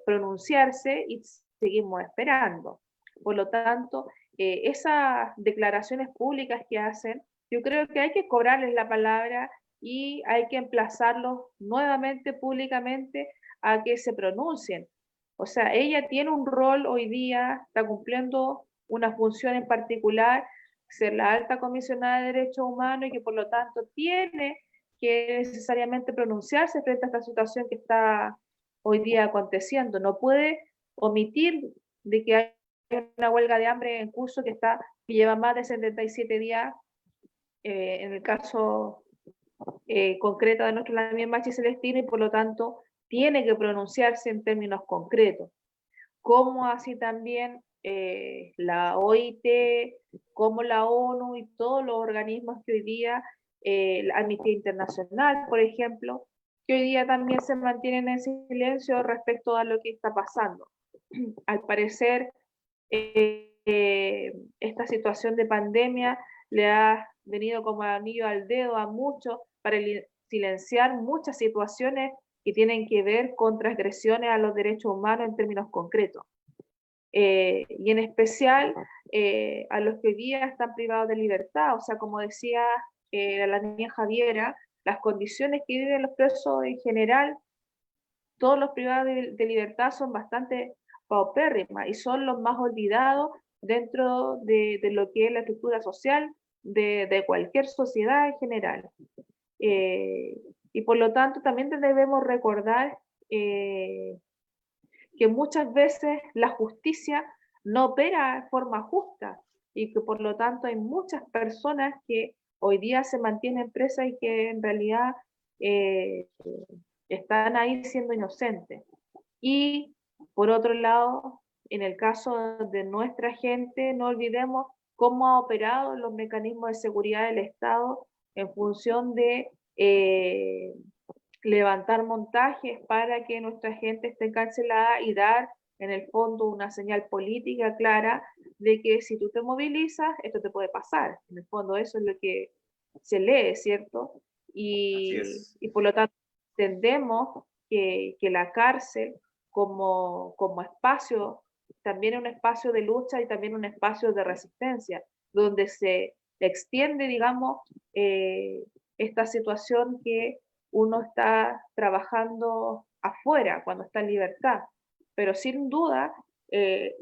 pronunciarse, y seguimos esperando. Por lo tanto, esas declaraciones públicas que hacen, yo creo que hay que cobrarles la palabra y hay que emplazarlos nuevamente públicamente a que se pronuncien. O sea, ella tiene un rol hoy día, está cumpliendo una función en particular, ser la alta comisionada de derechos humanos, y que por lo tanto tiene que necesariamente pronunciarse frente a esta situación que está hoy día aconteciendo. No puede omitir de que hay una huelga de hambre en curso que lleva más de 77 días, en el caso concreto de nuestro Lamien Machi Celestino, y por lo tanto tiene que pronunciarse en términos concretos, como así también la OIT, como la ONU y todos los organismos que hoy día, la Amnistía Internacional, por ejemplo, que hoy día también se mantienen en silencio respecto a lo que está pasando. Al parecer, esta situación de pandemia le ha venido como anillo al dedo a muchos para silenciar muchas situaciones que tienen que ver con transgresiones a los derechos humanos en términos concretos. Y en especial a los que hoy día están privados de libertad, o sea, como decía la niña Javiera, las condiciones que viven los presos en general, todos los privados de libertad son bastante paupérrimas y son los más olvidados dentro de lo que es la estructura social de cualquier sociedad en general. Y por lo tanto también debemos recordar que muchas veces la justicia no opera de forma justa y que por lo tanto hay muchas personas que hoy día se mantienen presas y que en realidad están ahí siendo inocentes. Y por otro lado, en el caso de nuestra gente, no olvidemos cómo ha operado los mecanismos de seguridad del Estado en función de levantar montajes para que nuestra gente esté encarcelada y dar en el fondo una señal política clara de que si tú te movilizas, esto te puede pasar. En el fondo eso es lo que se lee, ¿cierto? Y por lo tanto entendemos que la cárcel como espacio también es un espacio de lucha y también un espacio de resistencia, donde se extiende, digamos, esta situación que uno está trabajando afuera cuando está en libertad. Pero sin duda,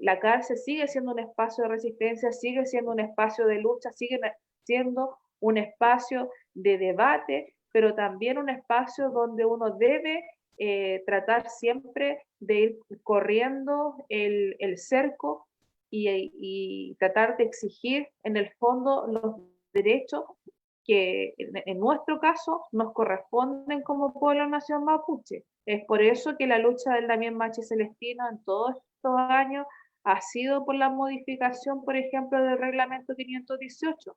la cárcel sigue siendo un espacio de resistencia, sigue siendo un espacio de lucha, sigue siendo un espacio de debate, pero también un espacio donde uno debe tratar siempre de ir corriendo el cerco y tratar de exigir en el fondo los derechos que en nuestro caso nos corresponden como pueblo nación mapuche. Es por eso que la lucha del Damián Machi Celestino en todos estos años ha sido por la modificación, por ejemplo, del reglamento 518,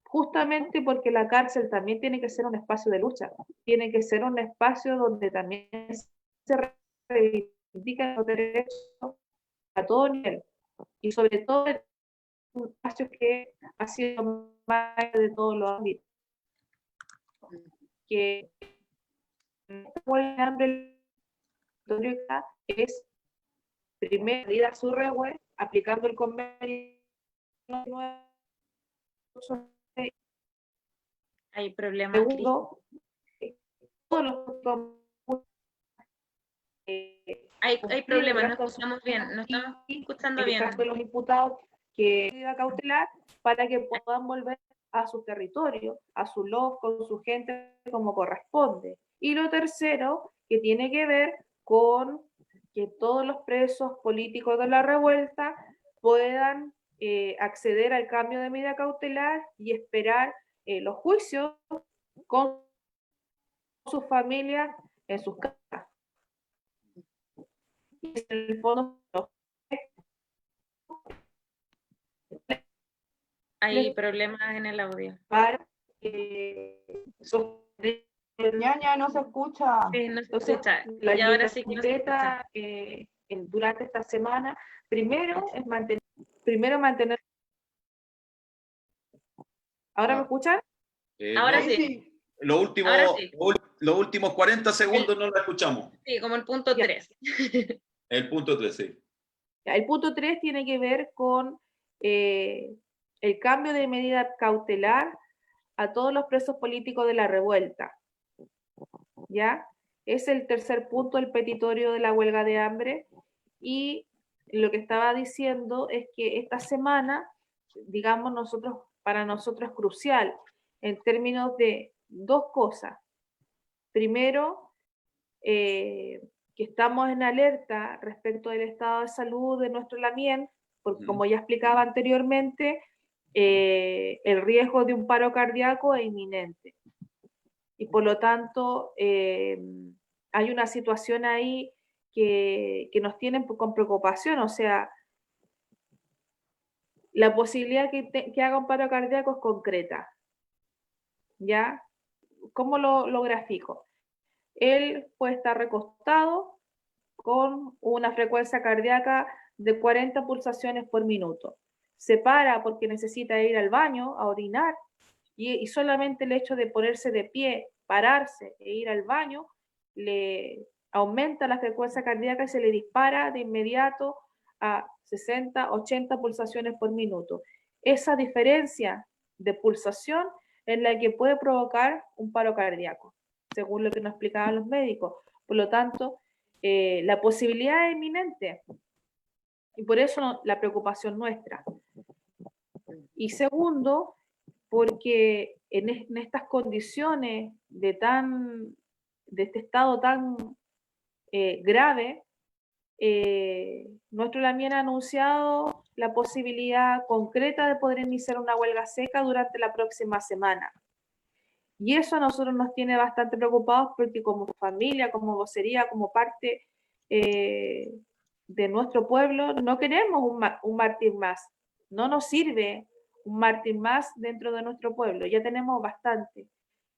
justamente porque la cárcel también tiene que ser un espacio de lucha, tiene que ser un espacio donde también se reivindican los derechos a todo nivel, y sobre todo un espacio que ha sido más de todos los ámbitos, que el hambre es primero ir a su rehue, aplicando el convenio nuevo. Hay problemas. Segundo, todos los hay problemas, no escuchamos bien, no estamos escuchando bien. En el caso de los imputados que medida cautelar para que puedan volver a su territorio, a su LOF, con su gente como corresponde. Y lo tercero, que tiene que ver con que todos los presos políticos de la revuelta puedan acceder al cambio de medida cautelar y esperar los juicios con sus familias en sus casas. Y en el fondo hay problemas en el audio. Para Ñaña, no se escucha. Sí, no se escucha. La Y ahora sí que no se concreta, durante esta semana, primero es mantener. ¿Ahora me escuchan? Ahora No, sí. Los últimos 40 segundos no la escuchamos. Sí, como el punto 3. El punto 3, sí. El punto 3 tiene que ver con el cambio de medida cautelar a todos los presos políticos de la revuelta. ¿Ya? Es el tercer punto del petitorio de la huelga de hambre, y lo que estaba diciendo es que esta semana, digamos, para nosotros es crucial en términos de dos cosas. Primero, que estamos en alerta respecto del estado de salud de nuestro Lamien, porque como ya explicaba anteriormente, el riesgo de un paro cardíaco es inminente. Y por lo tanto, hay una situación ahí que nos tiene con preocupación, o sea, la posibilidad que haga un paro cardíaco es concreta. ¿Ya? ¿Cómo lo grafico? Él puede estar recostado con una frecuencia cardíaca de 40 pulsaciones por minuto. se para porque necesita ir al baño a orinar, y solamente el hecho de ponerse de pie, pararse e ir al baño, le aumenta la frecuencia cardíaca y se le dispara de inmediato a 60, 80 pulsaciones por minuto. Esa diferencia de pulsación es la que puede provocar un paro cardíaco, según lo que nos explicaban los médicos. Por lo tanto, la posibilidad es inminente, y por eso la preocupación nuestra. Y segundo, porque en estas condiciones de este estado tan grave, nuestro LAMIEN ha anunciado la posibilidad concreta de poder iniciar una huelga seca durante la próxima semana. Y eso a nosotros nos tiene bastante preocupados, porque como familia, como vocería, como parte de nuestro pueblo, no queremos un mártir más. No nos sirve un mártir más dentro de nuestro pueblo, ya tenemos bastante.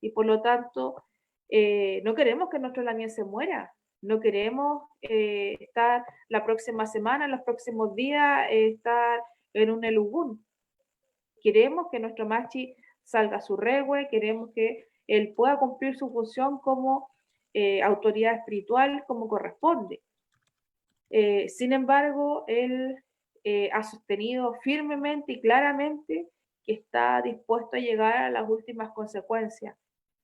Y por lo tanto, no queremos que nuestro LAMIEN se muera. No queremos estar la próxima semana, en los próximos días, estar en un elugún. Queremos que nuestro machi salga a su regüe, queremos que él pueda cumplir su función como autoridad espiritual como corresponde. Sin embargo, él ha sostenido firmemente y claramente que está dispuesto a llegar a las últimas consecuencias,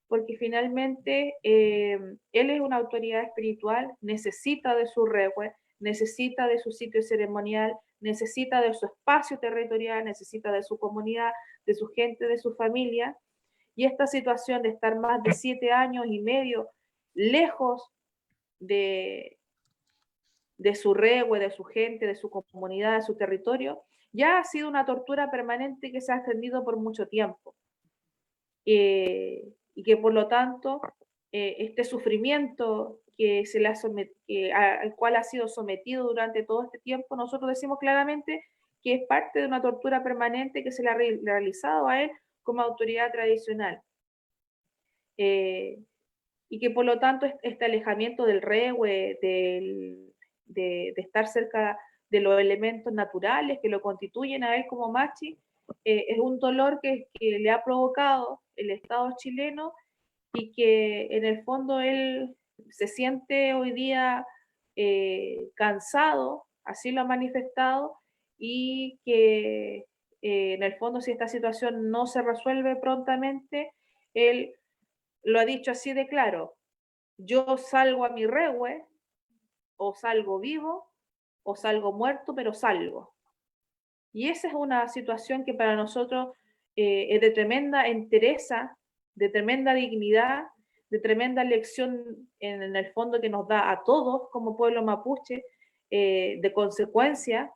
porque finalmente él es una autoridad espiritual, necesita de su regüe, necesita de su sitio ceremonial, necesita de su espacio territorial, necesita de su comunidad, de su gente, de su familia. Y esta situación de estar más de 7 años y medio lejos de su regüe, de su gente, de su comunidad, de su territorio, ya ha sido una tortura permanente que se ha extendido por mucho tiempo. Y que por lo tanto, este sufrimiento que se le al cual ha sido sometido durante todo este tiempo, nosotros decimos claramente que es parte de una tortura permanente que se le ha realizado a él como autoridad tradicional. Y que por lo tanto este alejamiento del regüe, de estar cerca de los elementos naturales que lo constituyen a él como machi, es un dolor que le ha provocado el Estado chileno, y que en el fondo él se siente hoy día cansado, así lo ha manifestado, y que en el fondo, si esta situación no se resuelve prontamente, él lo ha dicho así de claro: yo salgo a mi regüe, o salgo vivo, o salgo muerto, pero salgo. Y esa es una situación que para nosotros es de tremenda entereza, de tremenda dignidad, de tremenda lección en el fondo que nos da a todos como pueblo mapuche, de consecuencia,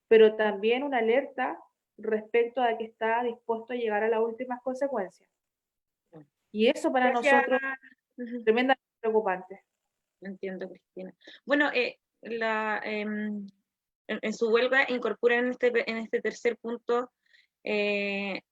pero también una alerta respecto a que está dispuesto a llegar a las últimas consecuencias. Y eso para nosotros es tremendamente preocupante. Entiendo, Cristina. Bueno, en su huelga incorporan en este tercer punto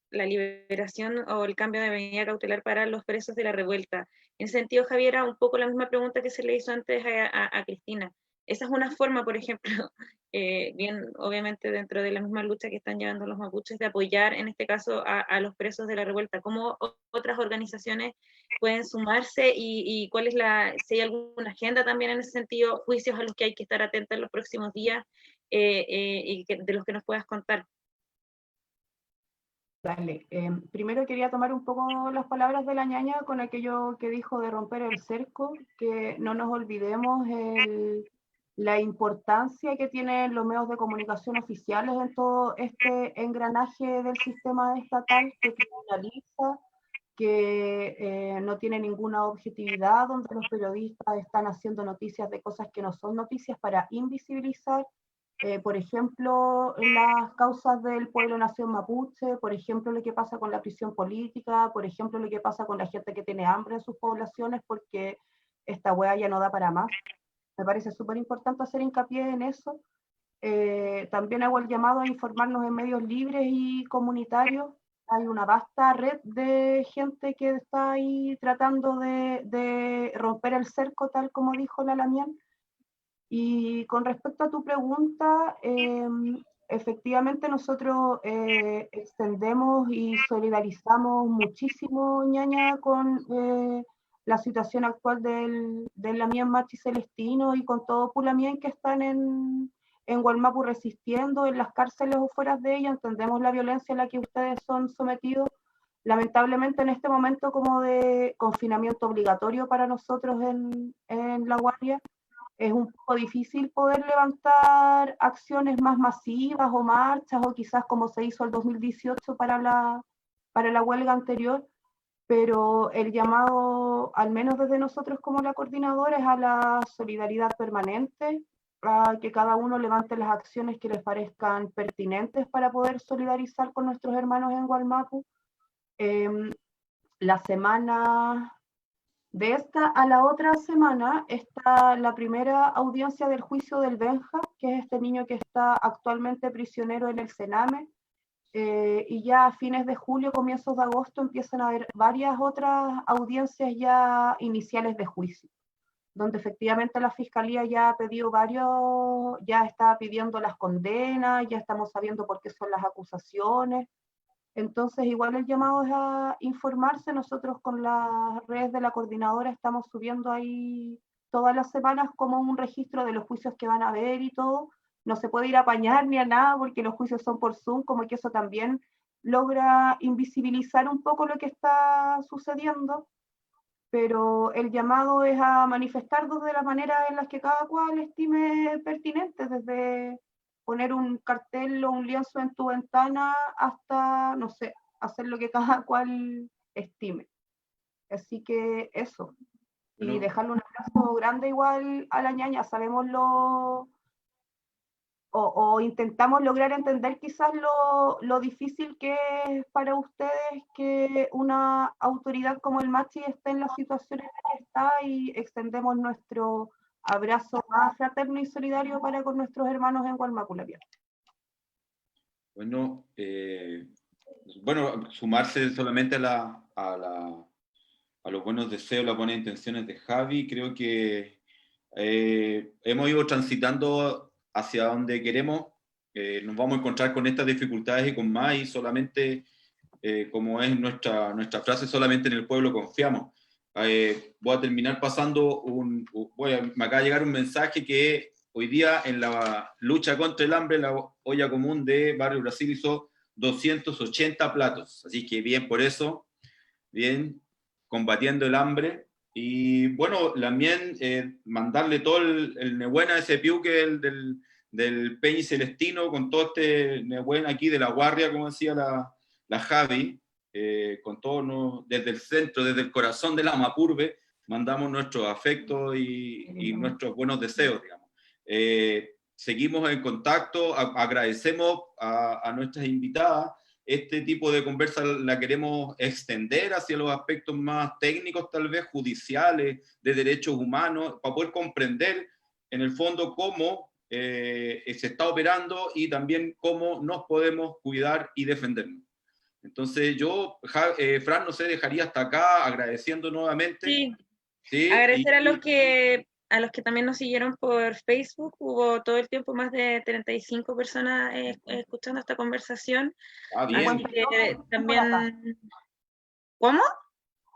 la liberación o el cambio de medida cautelar para los presos de la revuelta. En ese sentido, Javiera, un poco la misma pregunta que se le hizo antes a Cristina. Esa es una forma, por ejemplo, bien, obviamente dentro de la misma lucha que están llevando los mapuches, de apoyar en este caso a los presos de la revuelta. ¿Cómo otras organizaciones pueden sumarse y cuál es si hay alguna agenda también en ese sentido, juicios a los que hay que estar atentos en los próximos días y de los que nos puedas contar? Dale. Primero quería tomar un poco las palabras de la ñaña con aquello que dijo de romper el cerco, que no nos olvidemos la importancia que tienen los medios de comunicación oficiales en todo este engranaje del sistema estatal que criminaliza, que no tiene ninguna objetividad, donde los periodistas están haciendo noticias de cosas que no son noticias para invisibilizar. Por ejemplo, las causas del pueblo nación mapuche, por ejemplo, lo que pasa con la prisión política, por ejemplo, lo que pasa con la gente que tiene hambre en sus poblaciones porque esta hueá ya no da para más. Me parece súper importante hacer hincapié en eso. También hago el llamado a informarnos en medios libres y comunitarios. Hay una vasta red de gente que está ahí tratando de romper el cerco, tal como dijo la LAMIEN. Y con respecto a tu pregunta, efectivamente nosotros extendemos y solidarizamos muchísimo, ñaña, con la situación actual del Lamien Machi Celestino y con todo Pulamien que están en Wallmapu resistiendo, en las cárceles o fuera de ella. Entendemos la violencia a la que ustedes son sometidos, lamentablemente en este momento como de confinamiento obligatorio para nosotros en La Guardia. Es un poco difícil poder levantar acciones más masivas o marchas, o quizás como se hizo el 2018 para la huelga anterior, pero el llamado, al menos desde nosotros como la coordinadora, es a la solidaridad permanente, a que cada uno levante las acciones que les parezcan pertinentes para poder solidarizar con nuestros hermanos en Wallmapu. La semana de esta a la otra semana está la primera audiencia del juicio del Benja, que es este niño que está actualmente prisionero en el Sename, y ya a fines de julio, comienzos de agosto, empiezan a haber varias otras audiencias ya iniciales de juicio, donde efectivamente la Fiscalía ya ha pedido ya está pidiendo las condenas, ya estamos sabiendo por qué son las acusaciones. Entonces, igual el llamado es a informarse. Nosotros con las redes de la coordinadora estamos subiendo ahí todas las semanas como un registro de los juicios que van a haber y todo. No se puede ir a apañar ni a nada porque los juicios son por Zoom, como que eso también logra invisibilizar un poco lo que está sucediendo. Pero el llamado es a manifestarnos de la manera en la que cada cual estime pertinente, desde poner un cartel o un lienzo en tu ventana hasta, no sé, hacer lo que cada cual estime. Así que eso. Bueno. Y dejarle un abrazo grande igual a la ñaña. Sabemos o intentamos lograr entender quizás lo difícil que es para ustedes que una autoridad como el Machi esté en la situación en la que está, y extendemos nuestro abrazo más fraterno y solidario para con nuestros hermanos en Wallmapu. Bueno, sumarse solamente a los buenos deseos, las buenas intenciones de Javi. Creo que hemos ido transitando hacia donde queremos. Nos vamos a encontrar con estas dificultades y con más, y solamente, como es nuestra frase, solamente en el pueblo confiamos. Voy a terminar pasando me acaba de llegar un mensaje que hoy día en la lucha contra el hambre, la olla común de Barrio Brasil hizo 280 platos, así que bien por eso, bien, combatiendo el hambre. Y bueno, también mandarle todo el Nebuena a ese piuque del Peñi Celestino, con todo este Nebuena aquí de La Guardia, como decía la Javi, con todo desde el centro, desde el corazón de la Mapurbe, mandamos nuestros afectos y nuestros buenos deseos, digamos. Seguimos en contacto, agradecemos a nuestras invitadas. Este tipo de conversa la queremos extender hacia los aspectos más técnicos, tal vez judiciales, de derechos humanos, para poder comprender en el fondo cómo se está operando y también cómo nos podemos cuidar y defendernos. Entonces yo, Fran, no sé, dejaría hasta acá agradeciendo nuevamente. Sí, ¿sí? Agradecer a los que también nos siguieron por Facebook. Hubo todo el tiempo más de 35 personas escuchando esta conversación. Bien. Así que también... ¿Cómo?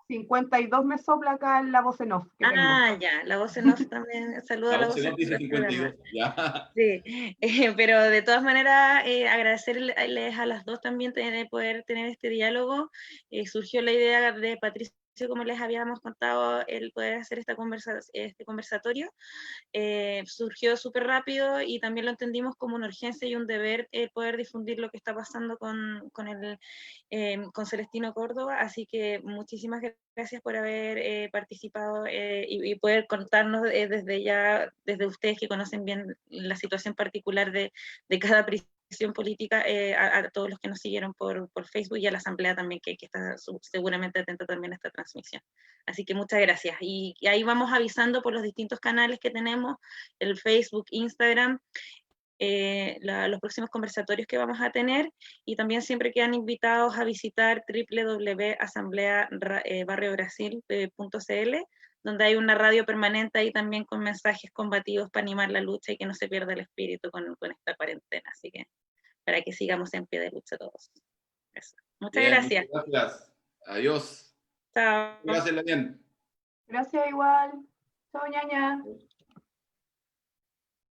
52 me sopla acá en la voz en off. Ya, la voz en off también. Saluda a la voz en off. Dice 52, ya. Sí, pero de todas maneras agradecerles a las dos también de poder tener este diálogo. Surgió la idea de Patricia, como les habíamos contado, el poder hacer este conversatorio. Surgió súper rápido y también lo entendimos como una urgencia y un deber el poder difundir lo que está pasando con Celestino Córdoba. Así que muchísimas gracias por haber participado y poder contarnos desde ustedes que conocen bien la situación particular de cada prisión política, a todos los que nos siguieron por Facebook, y a la asamblea también que está seguramente atenta también a esta transmisión. Así que muchas gracias. Y ahí vamos avisando por los distintos canales que tenemos, el Facebook, Instagram, los próximos conversatorios que vamos a tener, y también siempre quedan invitados a visitar www.asambleabarriobrasil.cl, donde hay una radio permanente ahí también con mensajes combativos para animar la lucha y que no se pierda el espíritu con esta cuarentena. Así que para que sigamos en pie de lucha todos. Eso. Muchas Bien, gracias. muchas gracias. Adiós. Chao. Gracias, bien. Gracias igual. Chao, ñaña.